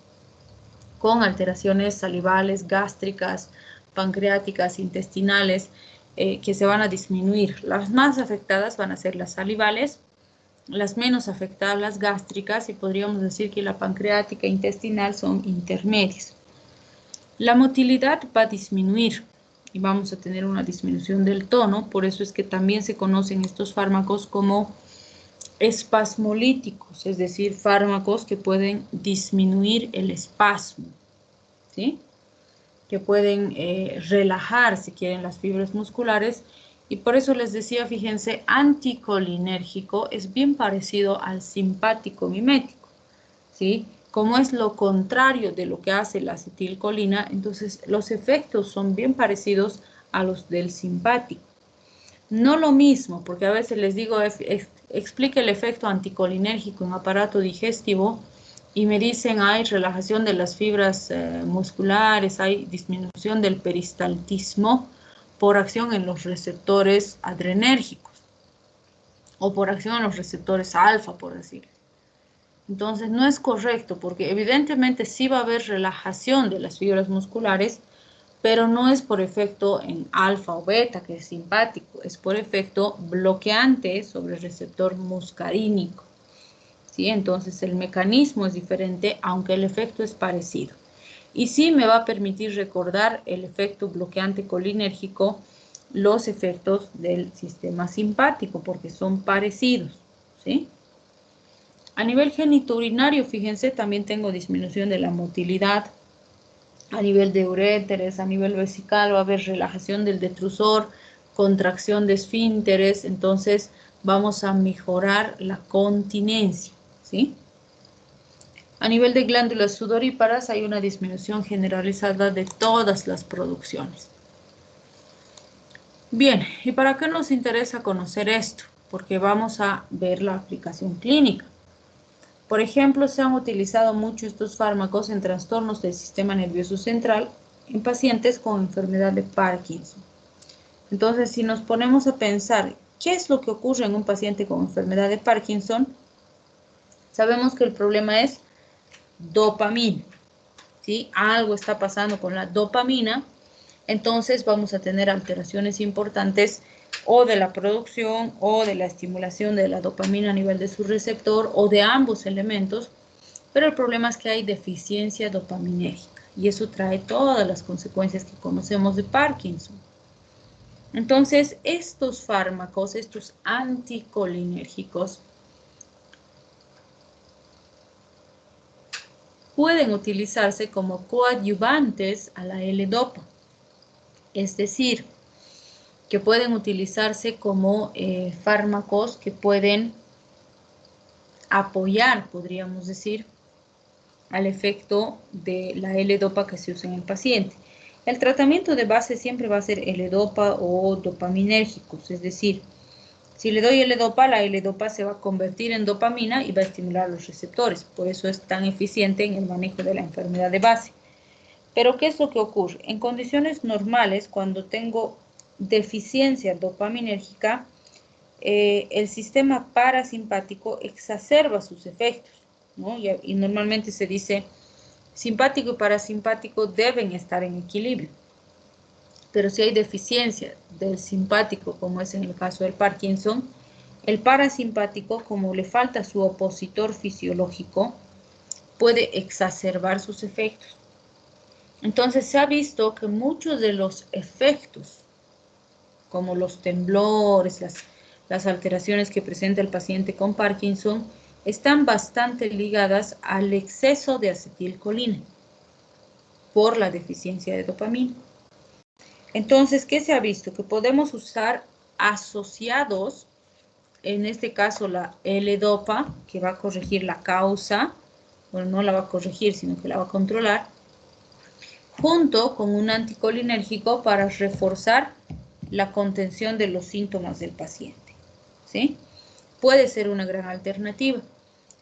con alteraciones salivales, gástricas, pancreáticas, intestinales, que se van a disminuir. Las más afectadas van a ser las salivales, las menos afectadas las gástricas, y podríamos decir que la pancreática e intestinal son intermedias. La motilidad va a disminuir y vamos a tener una disminución del tono. Por eso es que también se conocen estos fármacos como espasmolíticos, es decir, fármacos que pueden disminuir el espasmo, ¿sí? Que pueden relajar, si quieren, las fibras musculares. Y por eso les decía, fíjense, anticolinérgico es bien parecido al simpático mimético, ¿sí? Como es lo contrario de lo que hace la acetilcolina, entonces los efectos son bien parecidos a los del simpático. No lo mismo, porque a veces les digo, explique el efecto anticolinérgico en aparato digestivo y me dicen, hay relajación de las fibras musculares, hay disminución del peristaltismo por acción en los receptores adrenérgicos o por acción en los receptores alfa, por decir. Entonces no es correcto, porque evidentemente sí va a haber relajación de las fibras musculares, pero no es por efecto en alfa o beta, que es simpático, es por efecto bloqueante sobre el receptor muscarínico, ¿sí? Entonces el mecanismo es diferente, aunque el efecto es parecido. Y sí me va a permitir recordar el efecto bloqueante colinérgico, los efectos del sistema simpático, porque son parecidos, ¿sí? A nivel genitourinario, fíjense, también tengo disminución de la motilidad. A nivel de uréteres, a nivel vesical, va a haber relajación del detrusor, contracción de esfínteres, entonces vamos a mejorar la continencia, ¿sí? A nivel de glándulas sudoríparas hay una disminución generalizada de todas las producciones. Bien, ¿y para qué nos interesa conocer esto? Porque vamos a ver la aplicación clínica. Por ejemplo, se han utilizado mucho estos fármacos en trastornos del sistema nervioso central en pacientes con enfermedad de Parkinson. Entonces, si nos ponemos a pensar qué es lo que ocurre en un paciente con enfermedad de Parkinson, sabemos que el problema es dopamina, ¿sí? Algo está pasando con la dopamina, entonces vamos a tener alteraciones importantes o de la producción o de la estimulación de la dopamina a nivel de su receptor o de ambos elementos, pero el problema es que hay deficiencia dopaminérgica y eso trae todas las consecuencias que conocemos de Parkinson. Entonces, estos fármacos, estos anticolinérgicos, pueden utilizarse como coadyuvantes a la L-Dopa, es decir, que pueden utilizarse como fármacos que pueden apoyar, podríamos decir, al efecto de la L-Dopa que se usa en el paciente. El tratamiento de base siempre va a ser L-Dopa o dopaminérgicos, es decir, si le doy L-Dopa, la L-Dopa se va a convertir en dopamina y va a estimular los receptores, por eso es tan eficiente en el manejo de la enfermedad de base. Pero ¿qué es lo que ocurre? En condiciones normales, cuando tengo deficiencia dopaminérgica, el sistema parasimpático exacerba sus efectos, ¿no? Y normalmente se dice, simpático y parasimpático deben estar en equilibrio. Pero si hay deficiencia del simpático, como es en el caso del Parkinson, el parasimpático, como le falta su opositor fisiológico, puede exacerbar sus efectos. Entonces se ha visto que muchos de los efectos, como los temblores, las alteraciones que presenta el paciente con Parkinson, están bastante ligadas al exceso de acetilcolina por la deficiencia de dopamina. Entonces, ¿qué se ha visto? Que podemos usar asociados, en este caso la L-Dopa, que va a corregir la causa, bueno, no la va a corregir, sino que la va a controlar, junto con un anticolinérgico para reforzar la contención de los síntomas del paciente, ¿sí? Puede ser una gran alternativa.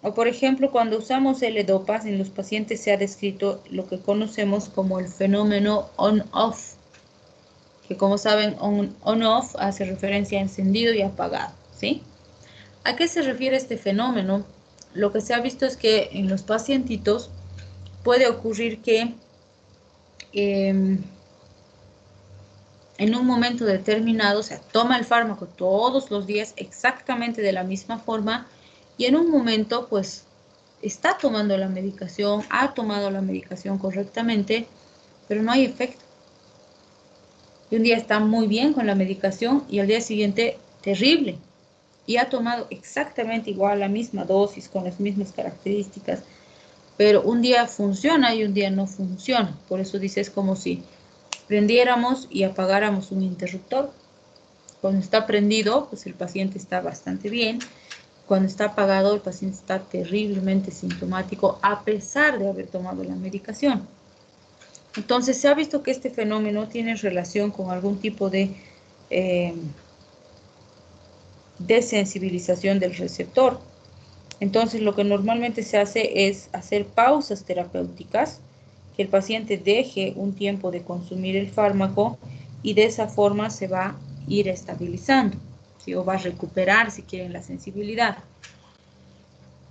O por ejemplo, cuando usamos L-Dopas en los pacientes se ha descrito lo que conocemos como el fenómeno on-off, que como saben, on-off hace referencia a encendido y apagado, ¿sí? ¿A qué se refiere este fenómeno? Lo que se ha visto es que en los pacientitos puede ocurrir que en un momento determinado, o sea, toma el fármaco todos los días exactamente de la misma forma y en un momento, pues, está tomando la medicación, ha tomado la medicación correctamente, pero no hay efecto. Y un día está muy bien con la medicación y al día siguiente terrible. Y ha tomado exactamente igual la misma dosis, con las mismas características, pero un día funciona y un día no funciona. Por eso dice, es como si prendiéramos y apagáramos un interruptor. Cuando está prendido, pues el paciente está bastante bien. Cuando está apagado, el paciente está terriblemente sintomático a pesar de haber tomado la medicación. Entonces, se ha visto que este fenómeno tiene relación con algún tipo de desensibilización del receptor. Entonces, lo que normalmente se hace es hacer pausas terapéuticas, que el paciente deje un tiempo de consumir el fármaco y de esa forma se va a ir estabilizando, ¿sí? O va a recuperar, si quieren, la sensibilidad.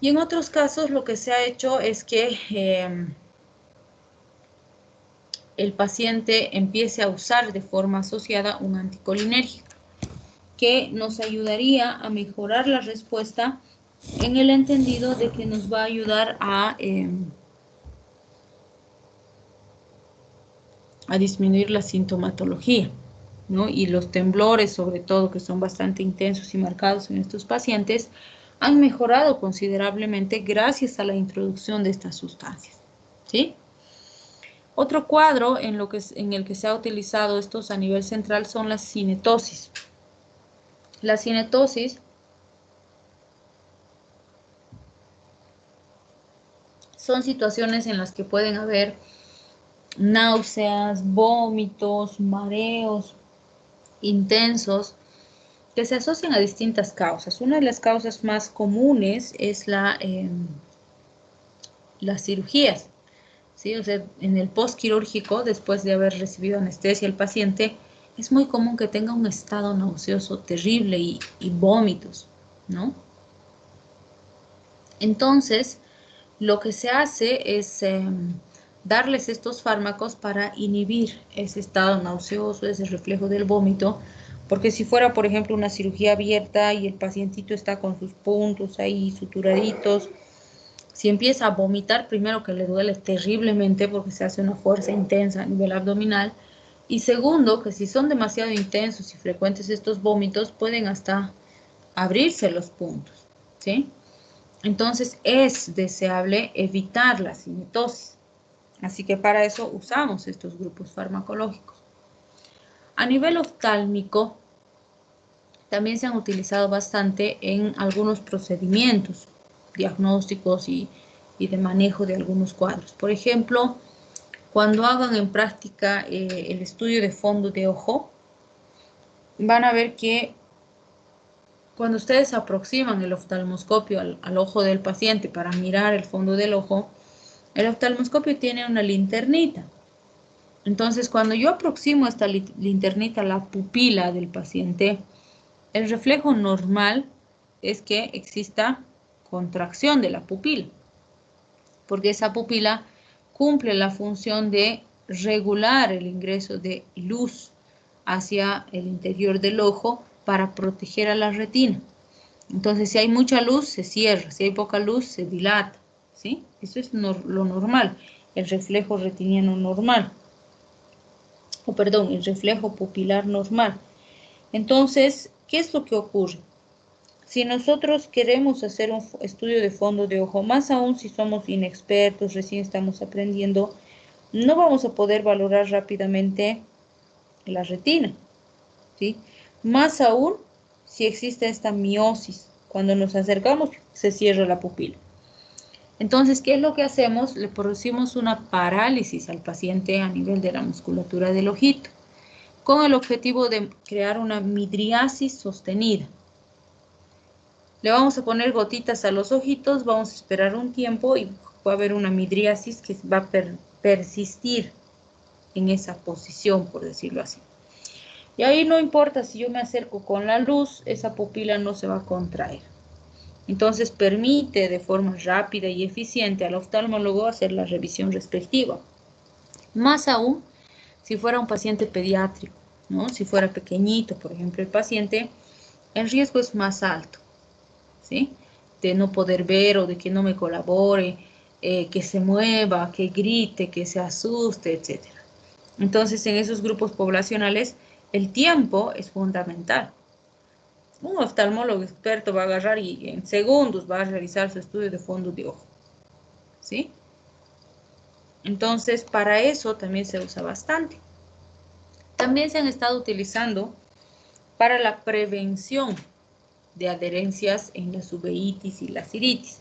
Y en otros casos lo que se ha hecho es que el paciente empiece a usar de forma asociada un anticolinérgico, que nos ayudaría a mejorar la respuesta en el entendido de que nos va a ayudar a disminuir la sintomatología, ¿no? Y los temblores, sobre todo, que son bastante intensos y marcados en estos pacientes, han mejorado considerablemente gracias a la introducción de estas sustancias, ¿sí? Otro cuadro en el que se ha utilizado estos a nivel central son las cinetosis. La cinetosis son situaciones en las que pueden haber náuseas, vómitos, mareos intensos que se asocian a distintas causas. Una de las causas más comunes es las cirugías, ¿sí? O sea, en el postquirúrgico, después de haber recibido anestesia el paciente, es muy común que tenga un estado nauseoso terrible y vómitos, ¿no? Entonces, lo que se hace es darles estos fármacos para inhibir ese estado nauseoso, ese reflejo del vómito, porque si fuera, por ejemplo, una cirugía abierta y el pacientito está con sus puntos ahí suturaditos, si empieza a vomitar, primero que le duele terriblemente porque se hace una fuerza intensa a nivel abdominal, y segundo, que si son demasiado intensos y frecuentes estos vómitos, pueden hasta abrirse los puntos, ¿sí? Entonces es deseable evitar la cinetosis. Así que para eso usamos estos grupos farmacológicos. A nivel oftálmico, también se han utilizado bastante en algunos procedimientos diagnósticos y de manejo de algunos cuadros. Por ejemplo, cuando hagan en práctica el estudio de fondo de ojo, van a ver que cuando ustedes aproximan el oftalmoscopio al ojo del paciente para mirar el fondo del ojo, el oftalmoscopio tiene una linternita. Entonces, cuando yo aproximo esta linternita a la pupila del paciente, el reflejo normal es que exista contracción de la pupila, porque esa pupila cumple la función de regular el ingreso de luz hacia el interior del ojo para proteger a la retina. Entonces, si hay mucha luz, se cierra. Si hay poca luz, se dilata, ¿sí? Eso es lo normal, el reflejo retiniano normal. O perdón, el reflejo pupilar normal. Entonces, ¿qué es lo que ocurre? Si nosotros queremos hacer un estudio de fondo de ojo, más aún si somos inexpertos, recién estamos aprendiendo, no vamos a poder valorar rápidamente la retina, ¿sí? Más aún si existe esta miosis. Cuando nos acercamos, se cierra la pupila. Entonces, ¿qué es lo que hacemos? Le producimos una parálisis al paciente a nivel de la musculatura del ojito, con el objetivo de crear una midriasis sostenida. Le vamos a poner gotitas a los ojitos, vamos a esperar un tiempo y va a haber una midriasis que va a persistir en esa posición, por decirlo así. Y ahí no importa si yo me acerco con la luz, esa pupila no se va a contraer. Entonces permite de forma rápida y eficiente al oftalmólogo hacer la revisión respectiva. Más aún, si fuera un paciente pediátrico, ¿no? Si fuera pequeñito, por ejemplo, el paciente, el riesgo es más alto, ¿sí? De no poder ver o de que no me colabore, que se mueva, que grite, que se asuste, etc. Entonces, en esos grupos poblacionales el tiempo es fundamental. Un oftalmólogo experto va a agarrar y en segundos va a realizar su estudio de fondo de ojo, ¿sí? Entonces, para eso también se usa bastante. También se han estado utilizando para la prevención de adherencias en las uveitis y las iritis.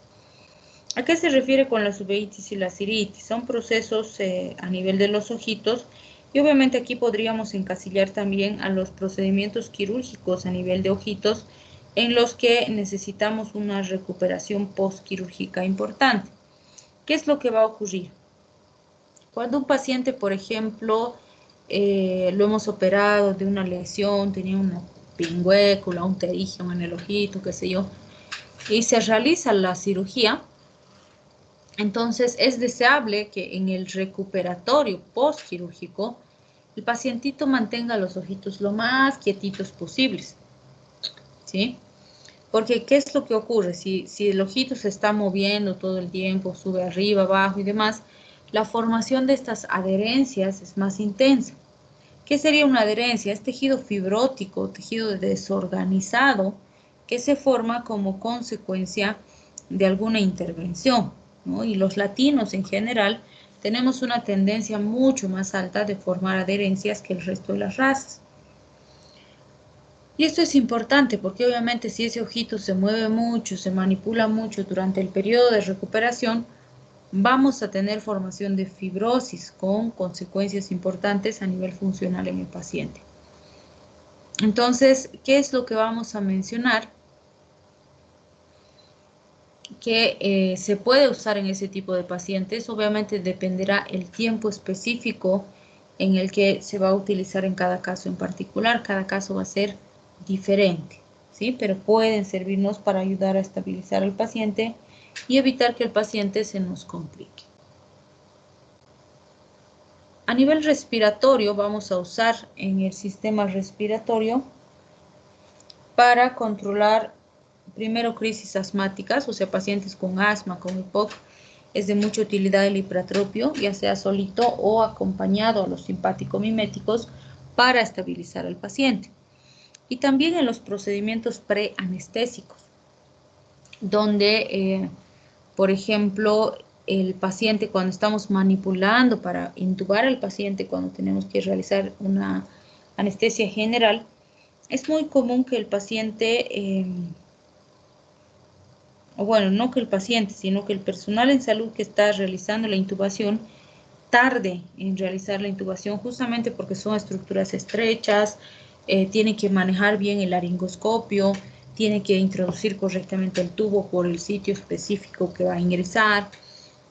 ¿A qué se refiere con las uveitis y las iritis? Son procesos a nivel de los ojitos y obviamente aquí podríamos encasillar también a los procedimientos quirúrgicos a nivel de ojitos en los que necesitamos una recuperación postquirúrgica importante. ¿Qué es lo que va a ocurrir? Cuando un paciente, por ejemplo, lo hemos operado de una lesión, tenía una pingüécula, un pterígeno en el ojito, qué sé yo, y se realiza la cirugía, entonces es deseable que en el recuperatorio postquirúrgico el pacientito mantenga los ojitos lo más quietitos posibles, ¿sí? Porque, ¿qué es lo que ocurre? Si el ojito se está moviendo todo el tiempo, sube arriba, abajo y demás, la formación de estas adherencias es más intensa. ¿Qué sería una adherencia? Es tejido fibrótico, tejido desorganizado, que se forma como consecuencia de alguna intervención, ¿no? Y los latinos en general tenemos una tendencia mucho más alta de formar adherencias que el resto de las razas. Y esto es importante porque obviamente si ese ojito se mueve mucho, se manipula mucho durante el periodo de recuperación, vamos a tener formación de fibrosis con consecuencias importantes a nivel funcional en el paciente. Entonces, ¿qué es lo que vamos a mencionar? Que se puede usar en ese tipo de pacientes, obviamente dependerá el tiempo específico en el que se va a utilizar en cada caso en particular, cada caso va a ser diferente, ¿sí? Pero pueden servirnos para ayudar a estabilizar al paciente y evitar que el paciente se nos complique. A nivel respiratorio vamos a usar en el sistema respiratorio para controlar primero crisis asmáticas, o sea, pacientes con asma, con EPOC, es de mucha utilidad el hipratropio, ya sea solito o acompañado a los simpático-miméticos para estabilizar al paciente. Y también en los procedimientos preanestésicos, donde, por ejemplo, el paciente cuando estamos manipulando para intubar al paciente, cuando tenemos que realizar una anestesia general, es muy común que el paciente, o bueno, no que el paciente, sino que el personal en salud que está realizando la intubación tarde en realizar la intubación justamente porque son estructuras estrechas, tiene que manejar bien el laringoscopio, tiene que introducir correctamente el tubo por el sitio específico que va a ingresar.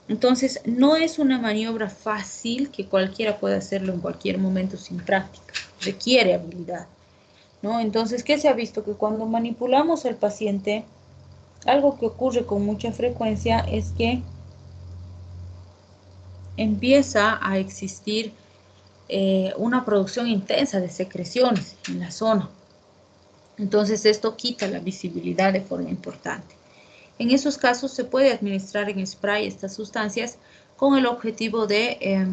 Entonces, no es una maniobra fácil que cualquiera pueda hacerlo en cualquier momento sin práctica, requiere habilidad, ¿no? Entonces, ¿qué se ha visto? Que cuando manipulamos al paciente, algo que ocurre con mucha frecuencia es que empieza a existir una producción intensa de secreciones en la zona. Entonces esto quita la visibilidad de forma importante. En esos casos se puede administrar en spray estas sustancias con el objetivo de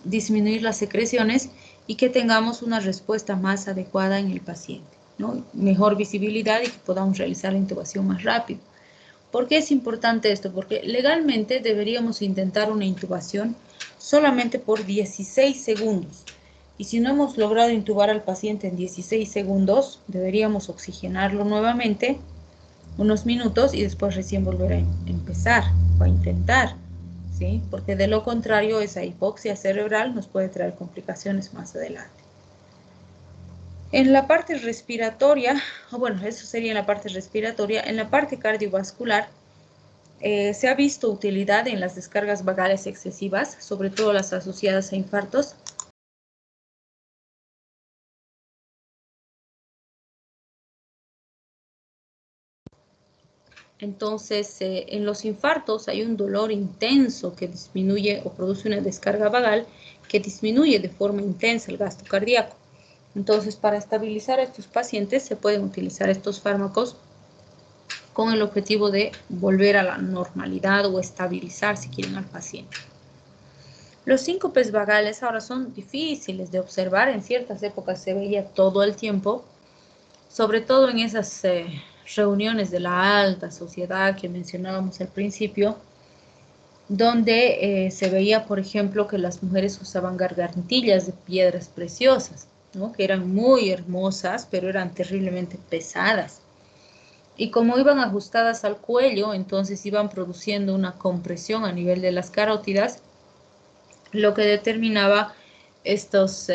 disminuir las secreciones y que tengamos una respuesta más adecuada en el paciente, ¿no? Mejor visibilidad y que podamos realizar la intubación más rápido. ¿Por qué es importante esto? Porque legalmente deberíamos intentar una intubación solamente por 16 segundos. Y si no hemos logrado intubar al paciente en 16 segundos, deberíamos oxigenarlo nuevamente unos minutos y después recién volver a empezar o a intentar, ¿sí? Porque de lo contrario, esa hipoxia cerebral nos puede traer complicaciones más adelante. En la parte respiratoria, bueno, eso sería en la parte respiratoria, en la parte cardiovascular, se ha visto utilidad en las descargas vagales excesivas, sobre todo las asociadas a infartos. Entonces, en los infartos hay un dolor intenso que disminuye o produce una descarga vagal que disminuye de forma intensa el gasto cardíaco. Entonces, para estabilizar a estos pacientes se pueden utilizar estos fármacos con el objetivo de volver a la normalidad o estabilizar, si quieren, al paciente. Los síncopes vagales ahora son difíciles de observar, en ciertas épocas se veía todo el tiempo, sobre todo en esas reuniones de la alta sociedad que mencionábamos al principio, donde se veía, por ejemplo, que las mujeres usaban gargantillas de piedras preciosas, ¿no? Que eran muy hermosas, pero eran terriblemente pesadas. Y como iban ajustadas al cuello, entonces iban produciendo una compresión a nivel de las carótidas, lo que determinaba estos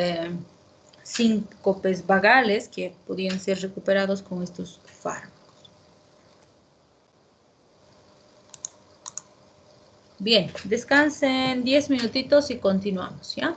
síncopes vagales que podían ser recuperados con estos fármacos. Bien, descansen 10 minutitos y continuamos, ¿ya?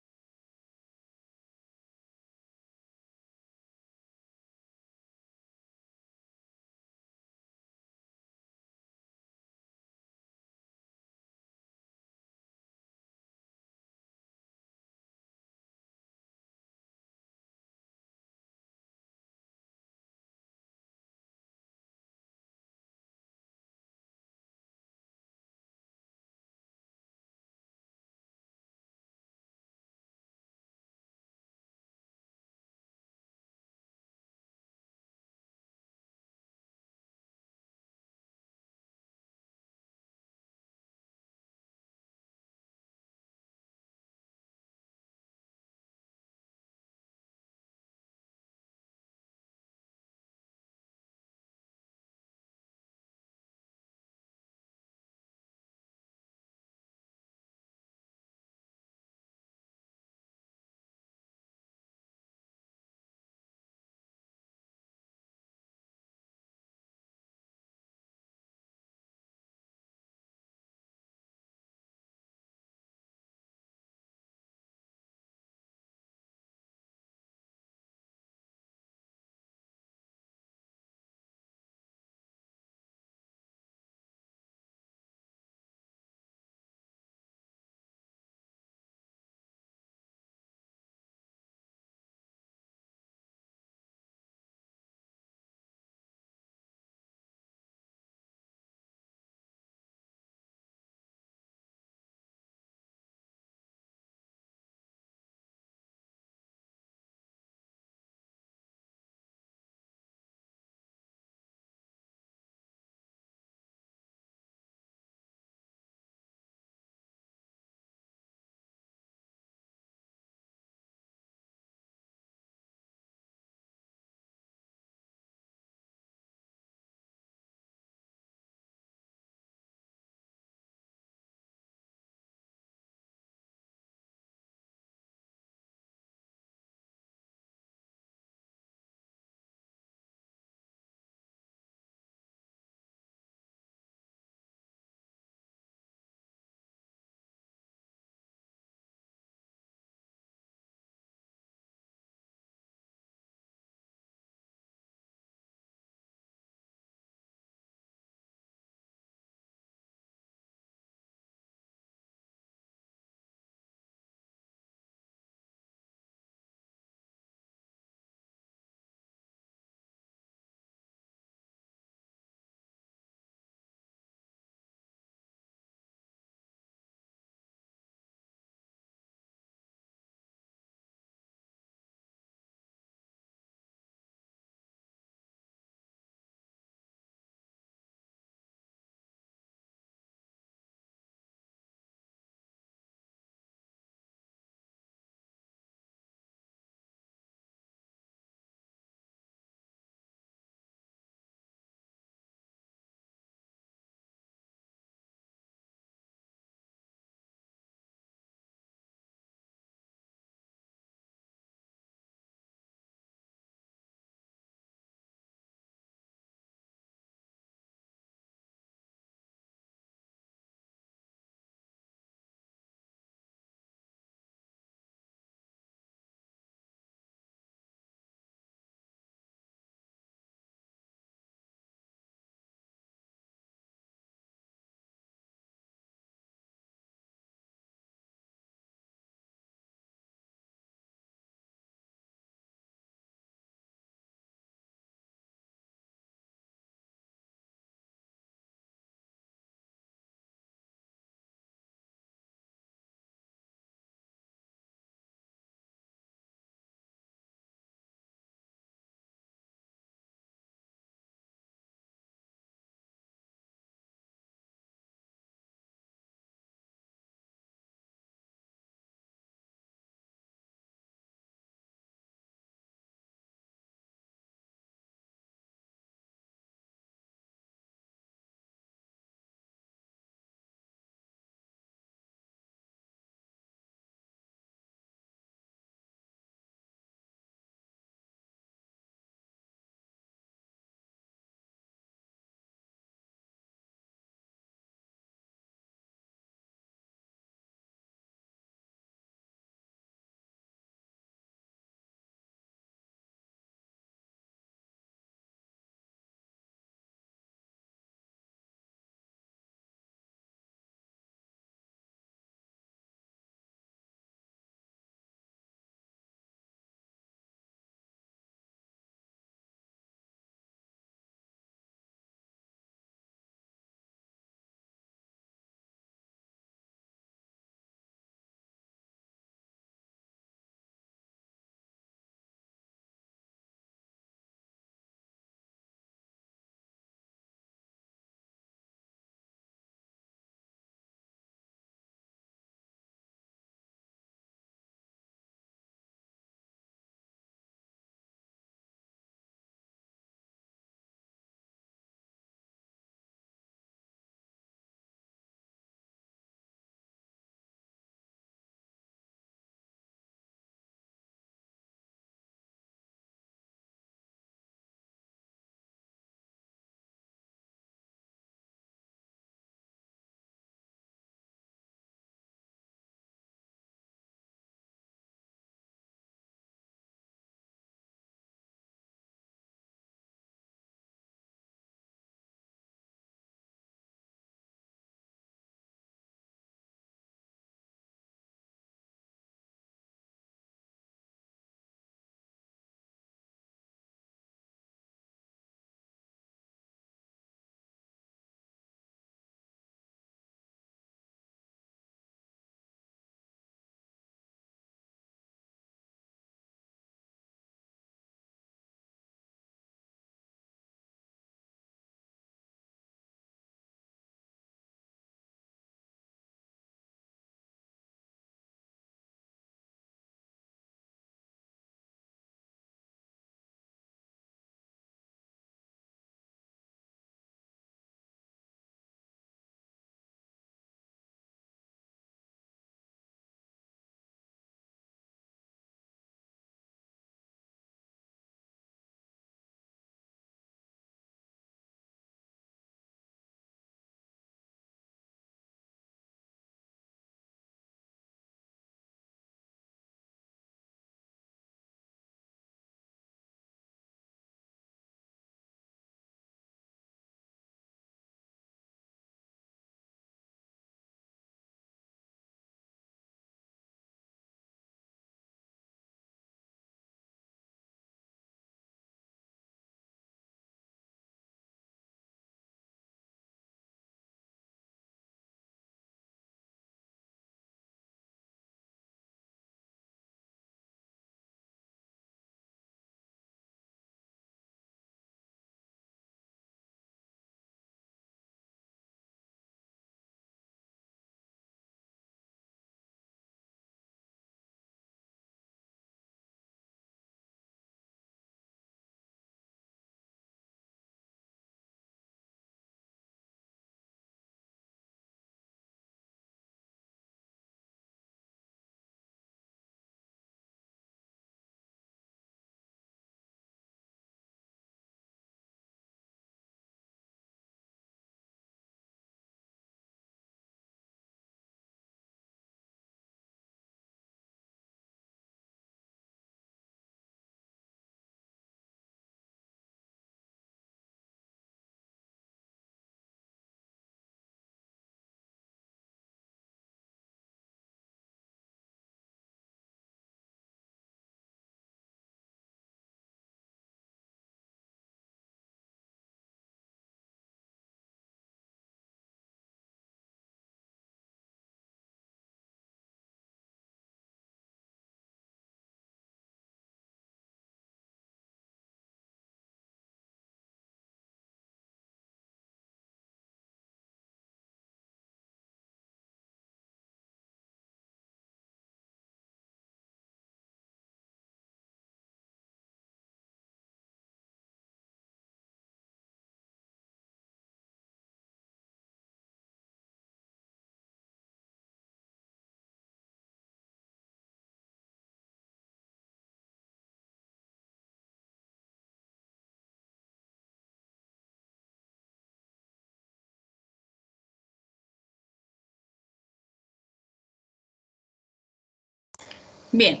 Bien,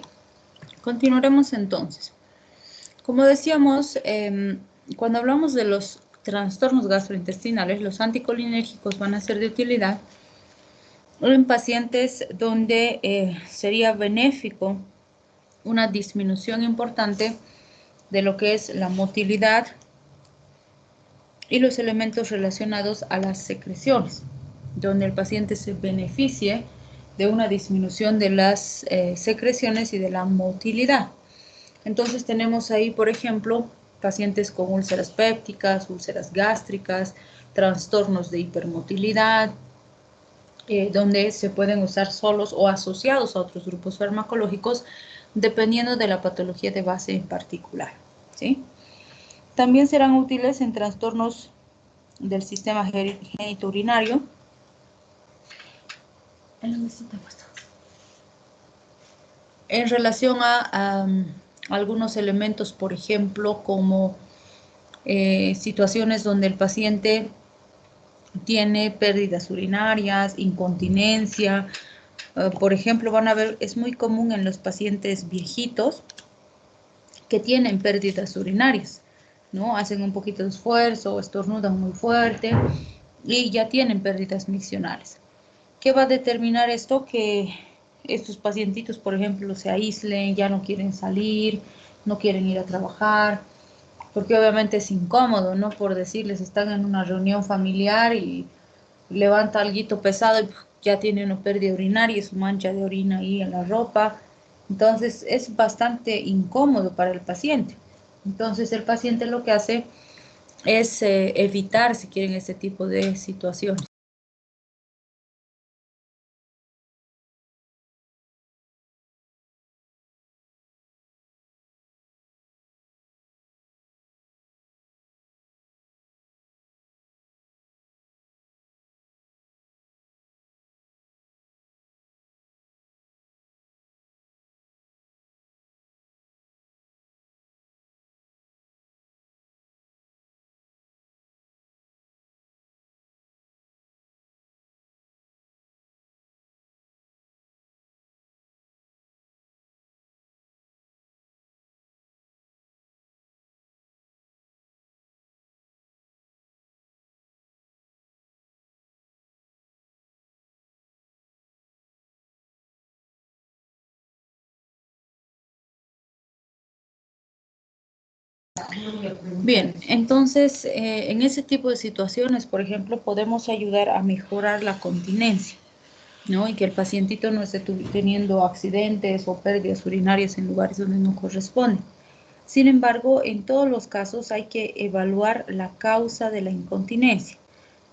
continuaremos entonces. Como decíamos, cuando hablamos de los trastornos gastrointestinales, los anticolinérgicos van a ser de utilidad en pacientes donde sería benéfico una disminución importante de lo que es la motilidad y los elementos relacionados a las secreciones, donde el paciente se beneficie de una disminución de las secreciones y de la motilidad. Entonces tenemos ahí, por ejemplo, pacientes con úlceras pépticas, úlceras gástricas, trastornos de hipermotilidad, donde se pueden usar solos o asociados a otros grupos farmacológicos, dependiendo de la patología de base en particular, ¿sí? También serán útiles en trastornos del sistema genitourinario. En relación a algunos elementos, por ejemplo, como situaciones donde el paciente tiene pérdidas urinarias, incontinencia. Por ejemplo, van a ver, es muy común en los pacientes viejitos que tienen pérdidas urinarias, ¿no? Hacen un poquito de esfuerzo, estornudan muy fuerte y ya tienen pérdidas miccionales. ¿Qué va a determinar esto? Que estos pacientitos, por ejemplo, se aíslen, ya no quieren salir, no quieren ir a trabajar, porque obviamente es incómodo, ¿no? Por decirles, están en una reunión familiar y levanta algo pesado y ya tiene una pérdida urinaria y su mancha de orina ahí en la ropa. Entonces es bastante incómodo para el paciente. Entonces el paciente lo que hace es evitar, si quieren, ese tipo de situaciones. Bien, entonces en ese tipo de situaciones, por ejemplo, podemos ayudar a mejorar la continencia, ¿no? Y que el pacientito no esté teniendo accidentes o pérdidas urinarias en lugares donde no corresponde. Sin embargo, en todos los casos hay que evaluar la causa de la incontinencia,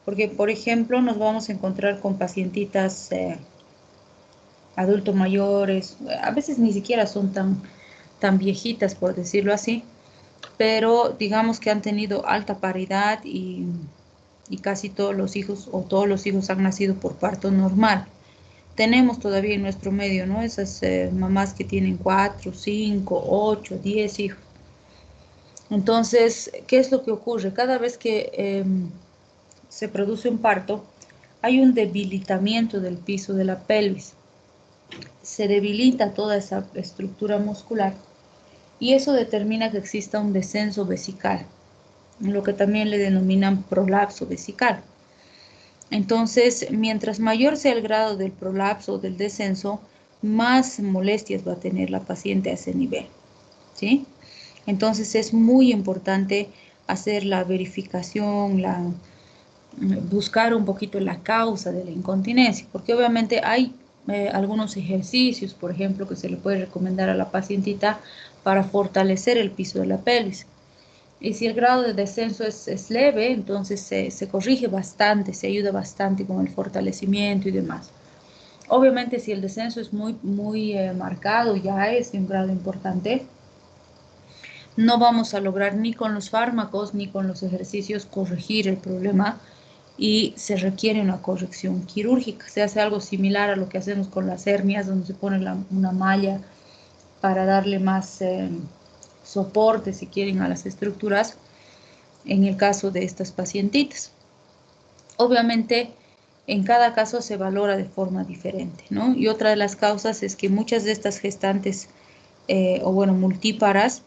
porque, por ejemplo, nos vamos a encontrar con pacientitas adultos mayores, a veces ni siquiera son tan viejitas, por decirlo así, pero digamos que han tenido alta paridad y casi todos los hijos o todos los hijos han nacido por parto normal. Tenemos todavía en nuestro medio, ¿no? Esas mamás que tienen 4, 5, 8, 10 hijos. Entonces, ¿qué es lo que ocurre? Cada vez que se produce un parto, hay un debilitamiento del piso de la pelvis. Se debilita toda esa estructura muscular y eso determina que exista un descenso vesical, lo que también le denominan prolapso vesical. Entonces, mientras mayor sea el grado del prolapso o del descenso, más molestias va a tener la paciente a ese nivel, ¿sí? Entonces, es muy importante hacer la verificación, buscar un poquito la causa de la incontinencia, porque obviamente hay algunos ejercicios, por ejemplo, que se le puede recomendar a la pacientita para fortalecer el piso de la pelvis. Y si el grado de descenso es leve, entonces se corrige bastante, se ayuda bastante con el fortalecimiento y demás. Obviamente, si el descenso es muy marcado, ya es de un grado importante, no vamos a lograr ni con los fármacos ni con los ejercicios corregir el problema y se requiere una corrección quirúrgica. Se hace algo similar a lo que hacemos con las hernias, donde se pone una malla para darle más soporte, si quieren, a las estructuras, en el caso de estas pacientitas. Obviamente, en cada caso se valora de forma diferente, ¿no? Y otra de las causas es que muchas de estas gestantes, multíparas,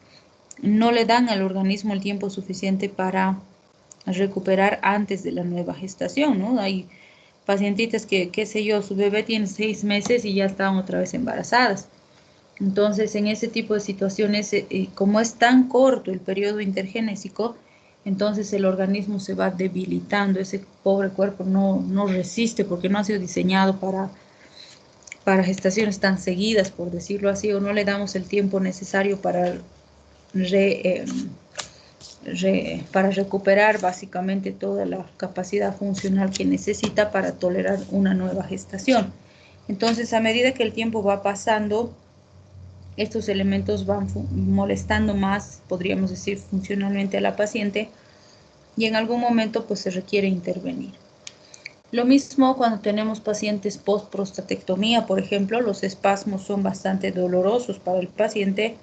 no le dan al organismo el tiempo suficiente para recuperar antes de la nueva gestación, ¿no? Hay pacientitas que, qué sé yo, su bebé tiene 6 meses y ya están otra vez embarazadas. Entonces, en ese tipo de situaciones, como es tan corto el periodo intergenésico, entonces el organismo se va debilitando, ese pobre cuerpo no resiste porque no ha sido diseñado para gestaciones tan seguidas, por decirlo así, o no le damos el tiempo necesario para recuperar básicamente toda la capacidad funcional que necesita para tolerar una nueva gestación. Entonces, a medida que el tiempo va pasando, estos elementos van molestando más, podríamos decir, funcionalmente a la paciente, y en algún momento pues se requiere intervenir. Lo mismo cuando tenemos pacientes post-prostatectomía, por ejemplo, los espasmos son bastante dolorosos para el paciente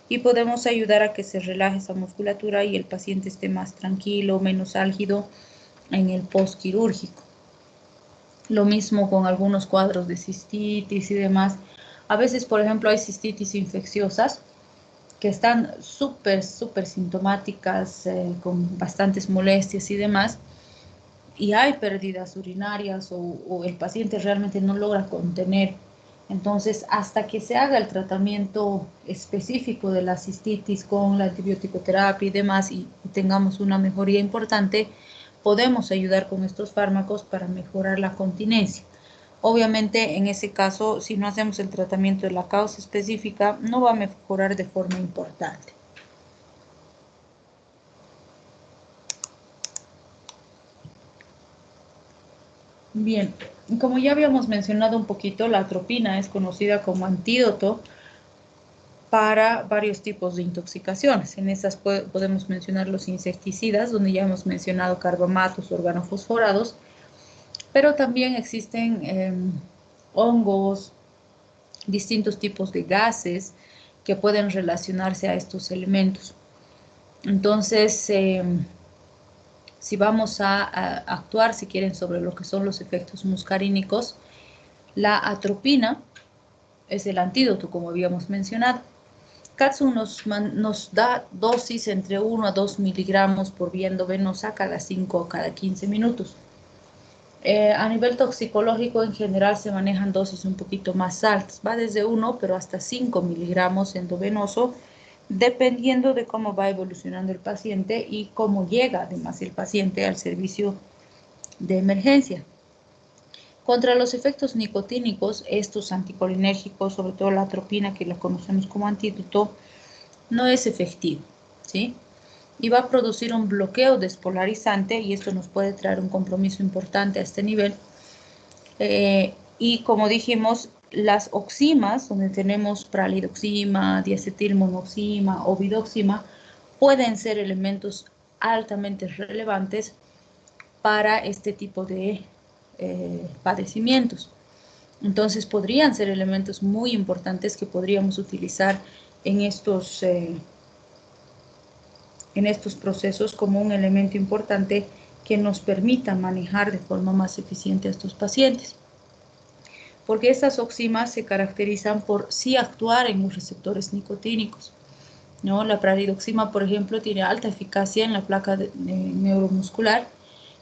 y podemos ayudar a que se relaje esa musculatura y el paciente esté más tranquilo, menos álgido en el postquirúrgico. Lo mismo con algunos cuadros de cistitis y demás. A veces, por ejemplo, hay cistitis infecciosas que están súper sintomáticas, con bastantes molestias y demás, y hay pérdidas urinarias o el paciente realmente no logra contener. Entonces, hasta que se haga el tratamiento específico de la cistitis con la antibiótico-terapia y demás y tengamos una mejoría importante, podemos ayudar con estos fármacos para mejorar la continencia. Obviamente, en ese caso, si no hacemos el tratamiento de la causa específica, no va a mejorar de forma importante. Bien, como ya habíamos mencionado un poquito, la atropina es conocida como antídoto para varios tipos de intoxicaciones. En esas podemos mencionar los insecticidas, donde ya hemos mencionado carbamatos, organofosforados, pero también existen hongos, distintos tipos de gases que pueden relacionarse a estos elementos. Entonces, si vamos a actuar, si quieren, sobre lo que son los efectos muscarínicos, la atropina es el antídoto, como habíamos mencionado. Katsu nos da dosis entre 1 a 2 miligramos por vía endovenosa cada 5 o cada 15 minutos. A nivel toxicológico, en general, se manejan dosis un poquito más altas. Va desde 1, pero hasta 5 miligramos endovenoso, dependiendo de cómo va evolucionando el paciente y cómo llega además el paciente al servicio de emergencia. Contra los efectos nicotínicos, estos anticolinérgicos, sobre todo la atropina, que la conocemos como antídoto, no es efectivo, ¿sí? Y va a producir un bloqueo despolarizante y esto nos puede traer un compromiso importante a este nivel. Y como dijimos, las oximas, donde tenemos pralidoxima, diacetilmonoxima o vidoxima, pueden ser elementos altamente relevantes para este tipo de padecimientos. Entonces podrían ser elementos muy importantes que podríamos utilizar en estos procesos como un elemento importante que nos permita manejar de forma más eficiente a estos pacientes. Porque estas oximas se caracterizan por sí actuar en los receptores nicotínicos, ¿no? La pralidoxima, por ejemplo, tiene alta eficacia en la placa neuromuscular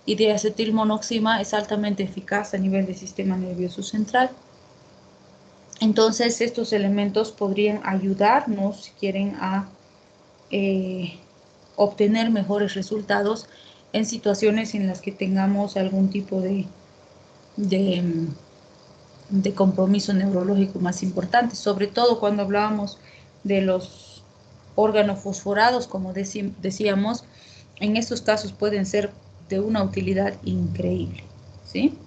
y diacetilmonoxima es altamente eficaz a nivel del sistema nervioso central. Entonces, estos elementos podrían ayudarnos, si quieren, a obtener mejores resultados en situaciones en las que tengamos algún tipo de compromiso neurológico más importante, sobre todo cuando hablábamos de los organofosforados, como decíamos, en estos casos pueden ser de una utilidad increíble, ¿sí?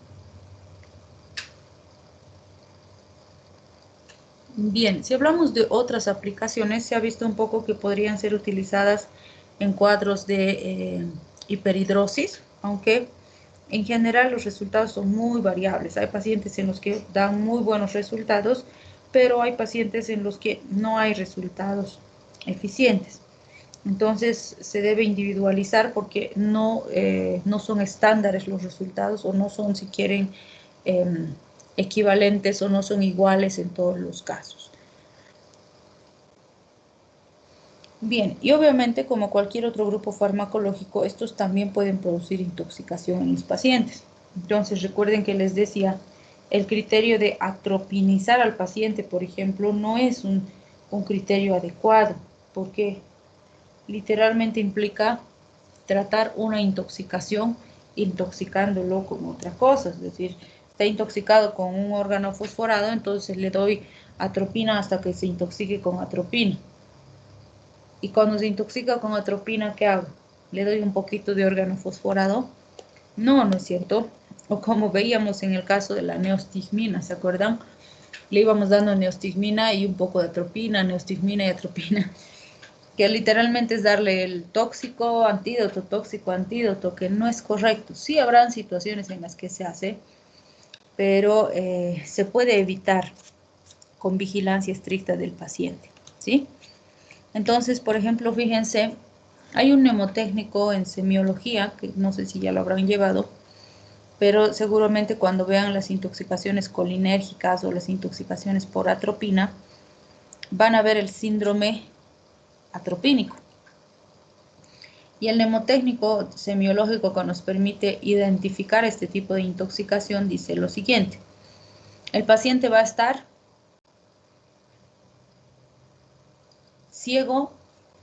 Bien, si hablamos de otras aplicaciones, se ha visto un poco que podrían ser utilizadas en cuadros de hiperhidrosis, aunque en general los resultados son muy variables. Hay pacientes en los que dan muy buenos resultados, pero hay pacientes en los que no hay resultados eficientes. Entonces se debe individualizar porque no son estándares los resultados o no son, si quieren, equivalentes o no son iguales en todos los casos. Bien, y obviamente como cualquier otro grupo farmacológico, estos también pueden producir intoxicación en los pacientes. Entonces recuerden que les decía, el criterio de atropinizar al paciente, por ejemplo, no es un criterio adecuado, porque literalmente implica tratar una intoxicación intoxicándolo con otra cosa, es decir, está intoxicado con un órgano fosforado, entonces le doy atropina hasta que se intoxique con atropina. Y cuando se intoxica con atropina, ¿qué hago? ¿Le doy un poquito de órgano fosforado? No, no es cierto. O como veíamos en el caso de la neostigmina, ¿se acuerdan? Le íbamos dando neostigmina y un poco de atropina, neostigmina y atropina, que literalmente es darle el tóxico, antídoto, que no es correcto. Sí habrán situaciones en las que se hace, pero se puede evitar con vigilancia estricta del paciente, ¿sí? Entonces, por ejemplo, fíjense, hay un mnemotécnico en semiología, que no sé si ya lo habrán llevado, pero seguramente cuando vean las intoxicaciones colinérgicas o las intoxicaciones por atropina, van a ver el síndrome atropínico. Y el mnemotécnico semiológico que nos permite identificar este tipo de intoxicación dice lo siguiente: el paciente va a estar ciego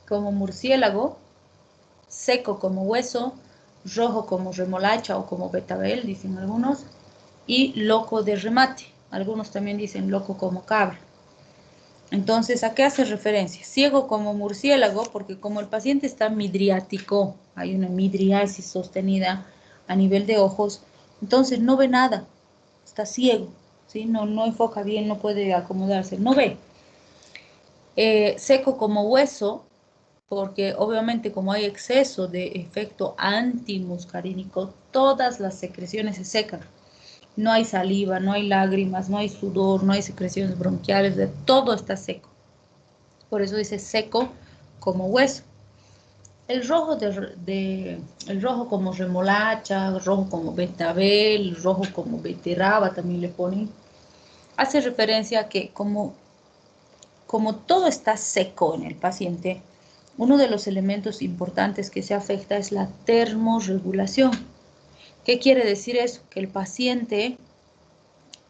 como murciélago, seco como hueso, rojo como remolacha o como betabel, dicen algunos, y loco de remate. Algunos también dicen loco como cabra. Entonces, ¿a qué hace referencia? Ciego como murciélago, porque como el paciente está midriático, hay una midriasis sostenida a nivel de ojos, entonces no ve nada, está ciego, ¿sí? No enfoca bien, no puede acomodarse, no ve. Seco como hueso, porque obviamente como hay exceso de efecto antimuscarínico, todas las secreciones se secan. No hay saliva, no hay lágrimas, no hay sudor, no hay secreciones bronquiales, todo está seco. Por eso dice seco como hueso. El rojo, el rojo como remolacha, rojo como betabel, rojo como beterraba también le ponen, hace referencia a que como todo está seco en el paciente, uno de los elementos importantes que se afecta es la termorregulación. ¿Qué quiere decir eso? Que el paciente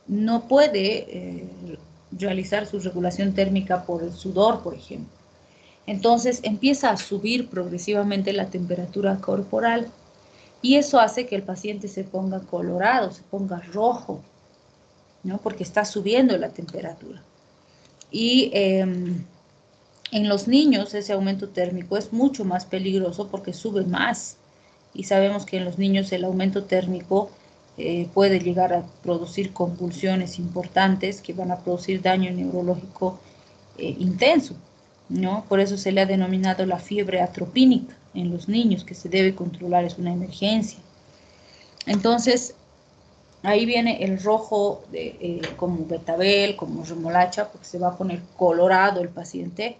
no puede realizar su regulación térmica por el sudor, por ejemplo. Entonces empieza a subir progresivamente la temperatura corporal y eso hace que el paciente se ponga colorado, se ponga rojo, ¿no? Porque está subiendo la temperatura. Y en los niños ese aumento térmico es mucho más peligroso porque sube más. Y sabemos que en los niños el aumento térmico puede llegar a producir convulsiones importantes que van a producir daño neurológico intenso, ¿no? Por eso se le ha denominado la fiebre atropínica en los niños, que se debe controlar, es una emergencia. Entonces, ahí viene el rojo como betabel, como remolacha, porque se va a poner colorado el paciente.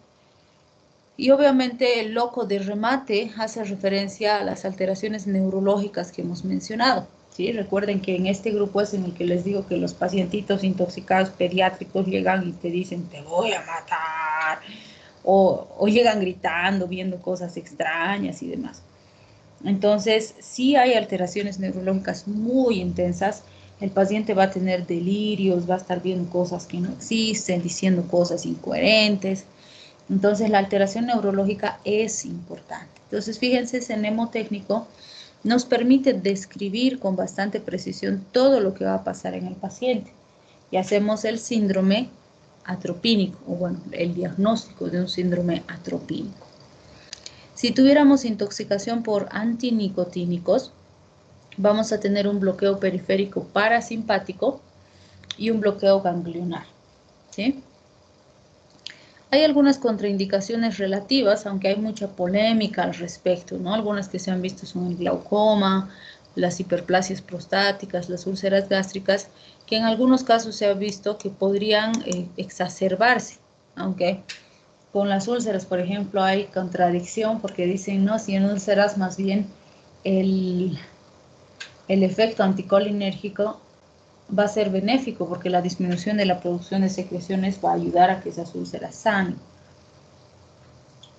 Y obviamente el loco de remate hace referencia a las alteraciones neurológicas que hemos mencionado, ¿sí? Recuerden que en este grupo es en el que les digo que los pacientitos intoxicados pediátricos llegan y te dicen, te voy a matar, o llegan gritando, viendo cosas extrañas y demás. Entonces, si hay alteraciones neurológicas muy intensas, el paciente va a tener delirios, va a estar viendo cosas que no existen, diciendo cosas incoherentes. Entonces, la alteración neurológica es importante. Entonces, fíjense, ese mnemotécnico nos permite describir con bastante precisión todo lo que va a pasar en el paciente. Y hacemos el síndrome atropínico, o bueno, el diagnóstico de un síndrome atropínico. Si tuviéramos intoxicación por antinicotínicos, vamos a tener un bloqueo periférico parasimpático y un bloqueo ganglionar, ¿sí? Hay algunas contraindicaciones relativas, aunque hay mucha polémica al respecto, ¿no? Algunas que se han visto son el glaucoma, las hiperplasias prostáticas, las úlceras gástricas, que en algunos casos se ha visto que podrían exacerbarse, aunque Con las úlceras, por ejemplo, hay contradicción porque dicen, no, si en úlceras más bien el efecto anticolinérgico va a ser benéfico porque la disminución de la producción de secreciones va a ayudar a que esas úlceras sanen.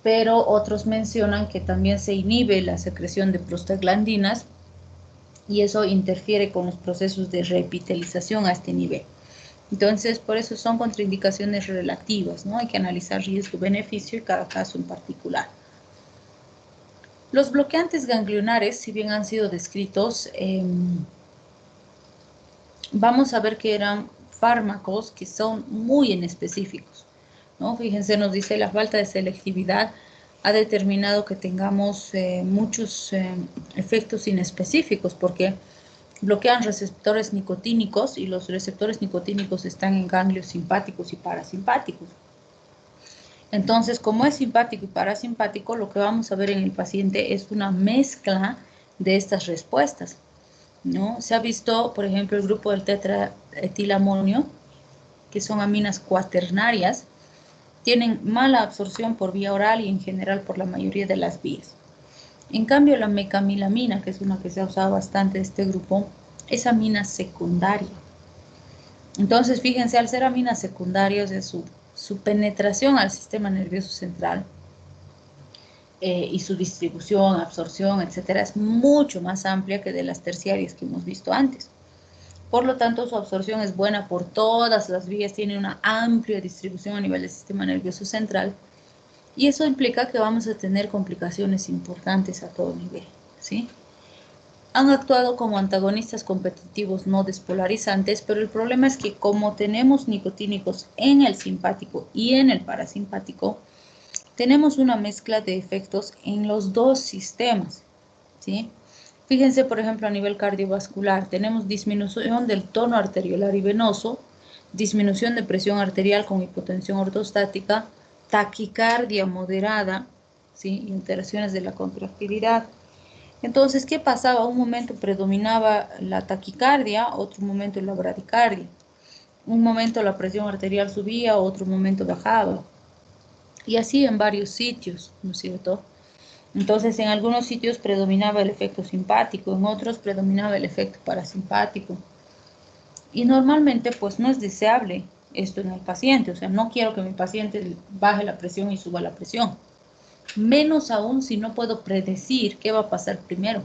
Pero otros mencionan que también se inhibe la secreción de prostaglandinas y eso interfiere con los procesos de reepitelización a este nivel. Entonces, por eso son contraindicaciones relativas, ¿no? Hay que analizar riesgo-beneficio y cada caso en particular. Los bloqueantes ganglionares, si bien han sido descritos, vamos a ver que eran fármacos que son muy inespecíficos, ¿no? Fíjense, nos dice la falta de selectividad ha determinado que tengamos muchos efectos inespecíficos porque bloquean receptores nicotínicos y los receptores nicotínicos están en ganglios simpáticos y parasimpáticos. Entonces, como es simpático y parasimpático, lo que vamos a ver en el paciente es una mezcla de estas respuestas, ¿no? Se ha visto, por ejemplo, el grupo del tetraetilamonio, que son aminas cuaternarias, tienen mala absorción por vía oral y en general por la mayoría de las vías. En cambio, la mecamilamina, que es una que se ha usado bastante de este grupo, es amina secundaria. Entonces, fíjense, al ser aminas secundarias, su penetración al sistema nervioso central y su distribución, absorción, etcétera, es mucho más amplia que de las terciarias que hemos visto antes. Por lo tanto, su absorción es buena por todas las vías, tiene una amplia distribución a nivel del sistema nervioso central y eso implica que vamos a tener complicaciones importantes a todo nivel, ¿sí? Han actuado como antagonistas competitivos no despolarizantes, pero el problema es que como tenemos nicotínicos en el simpático y en el parasimpático, tenemos una mezcla de efectos en los dos sistemas, ¿sí? Fíjense, por ejemplo, a nivel cardiovascular, tenemos disminución del tono arteriolar y venoso, disminución de presión arterial con hipotensión ortostática, taquicardia moderada, ¿sí? Y alteraciones de la contractilidad. Entonces, ¿qué pasaba? Un momento predominaba la taquicardia, otro momento la bradicardia. Un momento la presión arterial subía, otro momento bajaba. Y así en varios sitios, ¿no es cierto? Entonces, en algunos sitios predominaba el efecto simpático, en otros predominaba el efecto parasimpático. Y normalmente, pues, no es deseable esto en el paciente. O sea, no quiero que mi paciente baje la presión y suba la presión. Menos aún si no puedo predecir qué va a pasar primero.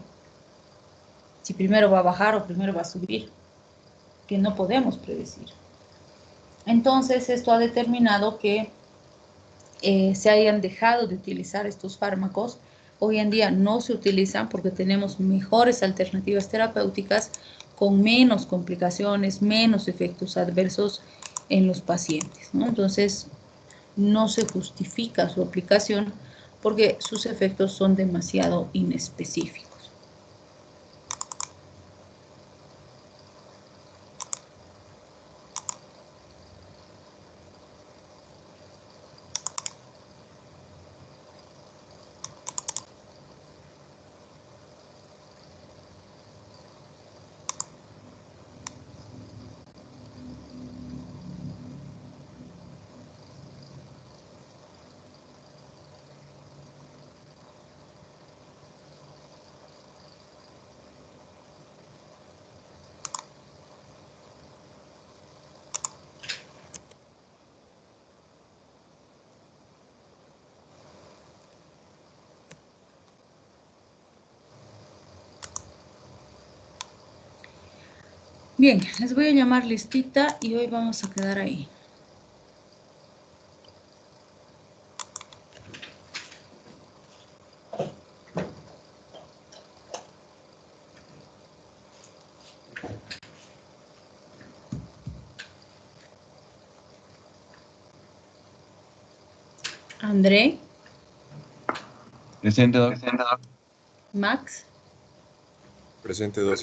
Si primero va a bajar o primero va a subir, que no podemos predecir. Entonces, esto ha determinado que se hayan dejado de utilizar estos fármacos. Hoy en día no se utilizan porque tenemos mejores alternativas terapéuticas con menos complicaciones, menos efectos adversos en los pacientes, ¿no? Entonces, no se justifica su aplicación porque sus efectos son demasiado inespecíficos. Bien, les voy a llamar listita y hoy vamos a quedar ahí. André, Presente, doc. Max, Presente, doc.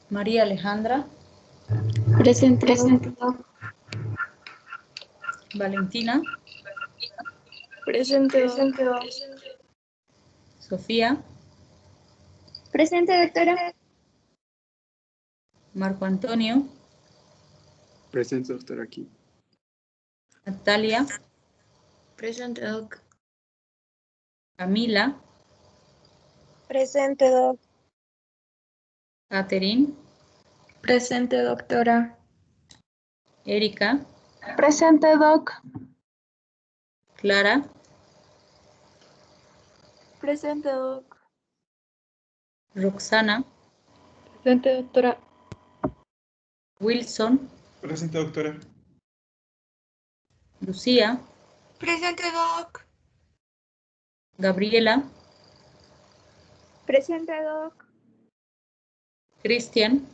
María Alejandra, Presente. Valentina, Presente. Sofía, Presente, doctora. Marco Antonio, Presente, doctor, aquí. Natalia, Presente, Doc. Camila, Presente, Doc. Catherine, Presente, doctora. Erika, Presente, Doc. Clara, Presente, Doc. Roxana, Presente, doctora. Wilson, Presente, doctora. Lucía, Presente, Doc. Gabriela, Presente, Doc. Cristian,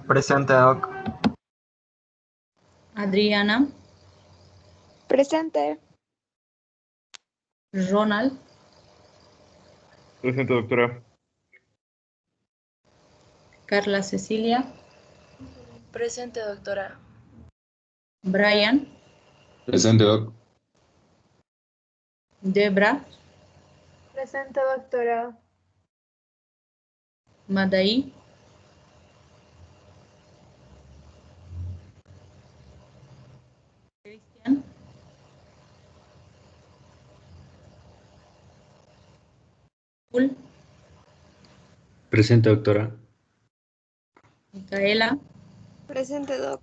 Presente, Doc. Adriana, Presente. Ronald, Presente, doctora. Carla Cecilia, Presente, doctora. Brian, Presente, Doc. Debra, Presente, doctora. Madaí, Cristian, Paul, Presente, doctora. Micaela, Presente, Doc.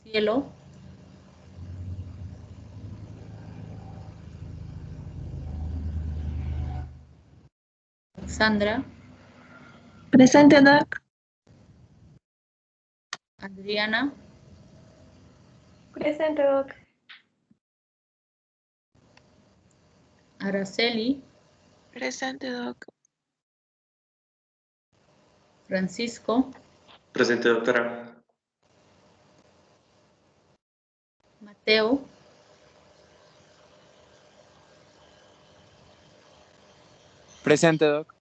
Cielo, Sandra, Presente, Doc. Adriana, Presente, Doc. Araceli, Presente, Doc. Francisco, Presente, doctora. Mateo, Presente, Doc.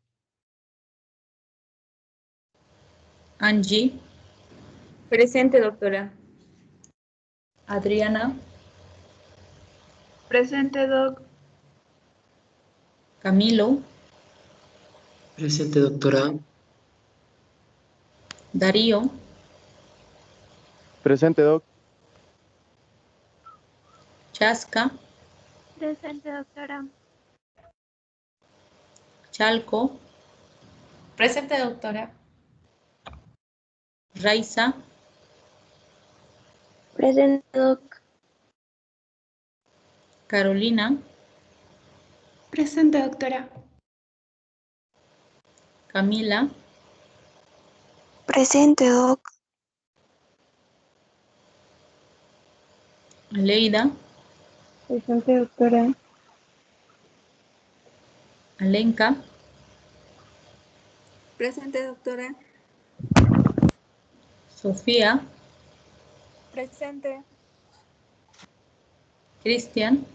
Angie, Presente, doctora. Adriana, Presente, Doc. Camilo, Presente, doctora. Darío, Presente, Doc. Chasca, Presente, doctora. Chalco, Presente, doctora. Raiza, Presente, Doc. Carolina, Presente, doctora. Camila, Presente, Doc. Aleida, Presente, doctora. Alenka, Presente, doctora. Sofía, Presente. Cristian,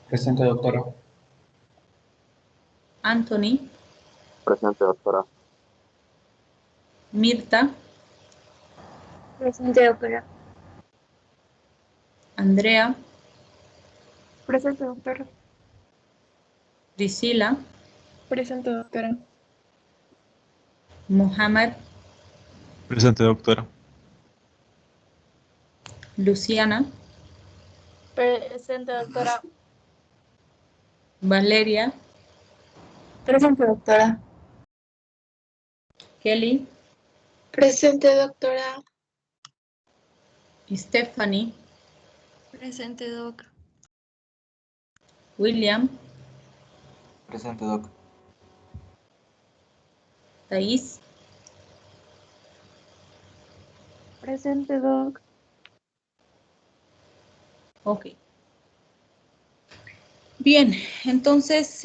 Presente, doctora. Anthony, Presente, doctora. Mirta, Presente, doctora. Andrea, Presente, doctora. Priscila, Presente, doctora. Mohamed, Presente, doctora. Luciana, Presente, doctora. Valeria, Presente, doctora. Kelly, Presente, doctora. Stephanie, Presente, Doc. William, Presente, Doc. Thais, Presente, Doc. ok. Bien, entonces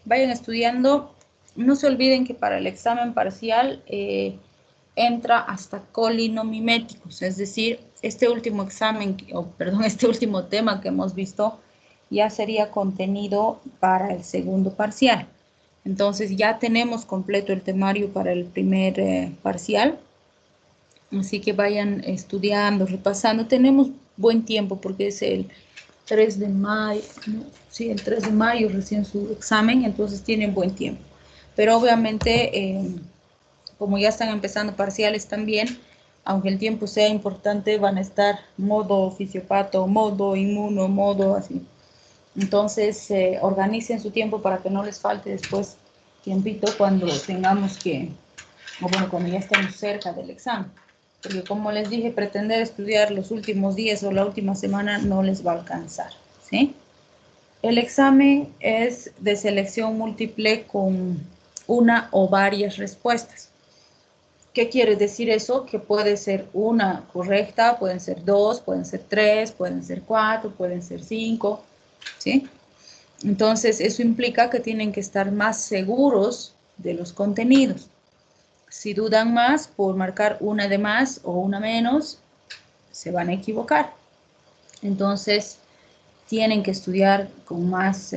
vayan estudiando. No se olviden que para el examen parcial entra hasta colinomiméticos, es decir, este último examen, este último tema que hemos visto ya sería contenido para el segundo parcial. Entonces ya tenemos completo el temario para el primer parcial, así que vayan estudiando, repasando. Tenemos buen tiempo porque es el 3 de mayo, ¿no? Sí, el 3 de mayo recién su examen, entonces tienen buen tiempo. Pero obviamente, como ya están empezando parciales también, aunque el tiempo sea importante, van a estar modo fisiopato, modo inmuno, modo así. Entonces, organicen su tiempo para que no les falte después tiempito cuando tengamos que, o bueno, cuando ya estemos cerca del examen. Porque como les dije, pretender estudiar los últimos días o la última semana no les va a alcanzar, ¿sí? El examen es de selección múltiple con una o varias respuestas. ¿Qué quiere decir eso? Que puede ser una correcta, pueden ser 2, pueden ser 3, pueden ser 4, pueden ser 5, ¿sí? Entonces, eso implica que tienen que estar más seguros de los contenidos. Si dudan más por marcar una de más o una menos, se van a equivocar. Entonces, tienen que estudiar con más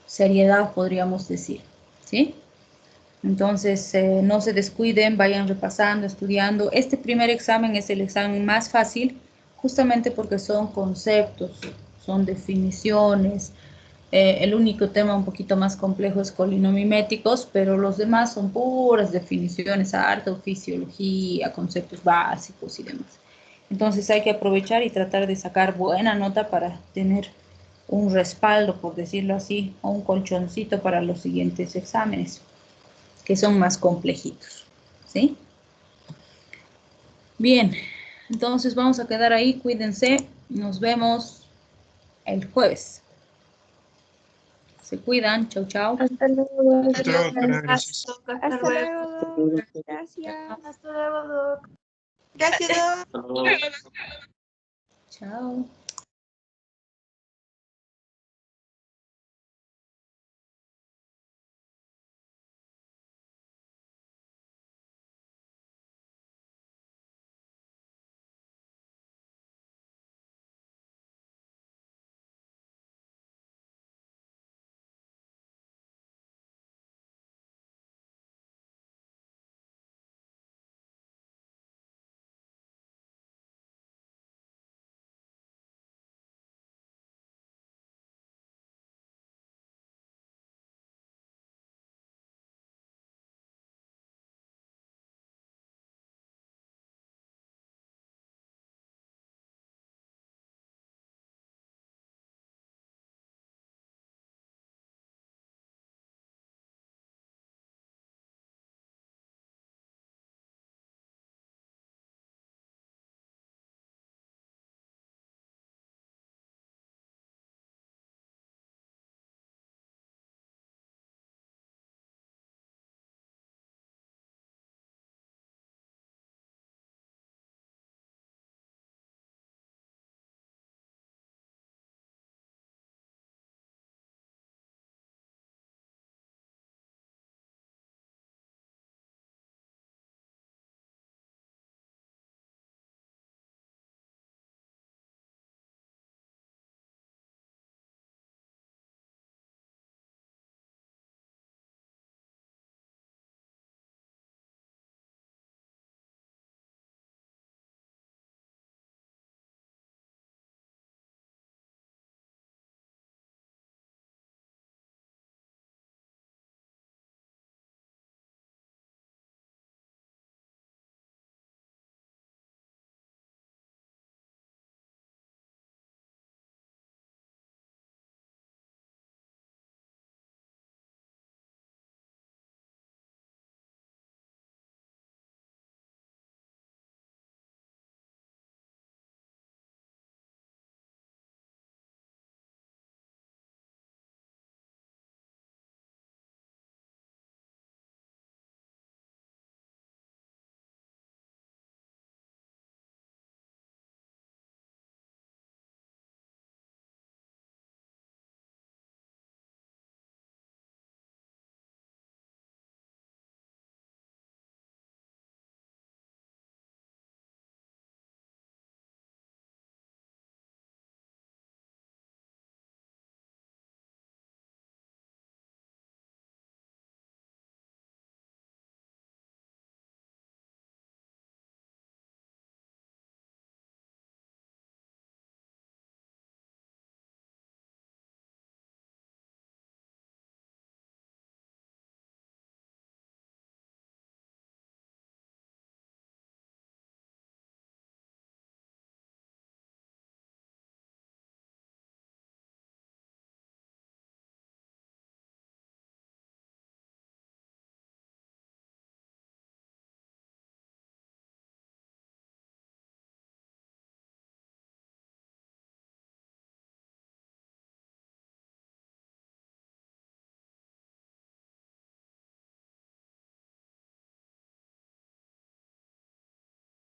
seriedad, podríamos decir, ¿sí? Entonces, no se descuiden, vayan repasando, estudiando. Este primer examen es el examen más fácil, justamente porque son conceptos, son definiciones. El único tema un poquito más complejo es colinomiméticos, pero los demás son puras definiciones, harta fisiología, conceptos básicos y demás. Entonces hay que aprovechar y tratar de sacar buena nota para tener un respaldo, por decirlo así, o un colchoncito para los siguientes exámenes, que son más complejitos, ¿sí? Bien, entonces vamos a quedar ahí, cuídense, nos vemos el jueves. Se cuidan, chau, chau. Hasta luego. Hasta luego, doctora, gracias. Hasta luego, Doc. Gracias. Hasta luego, Doc. Gracias, Doc. Hasta luego. Chao.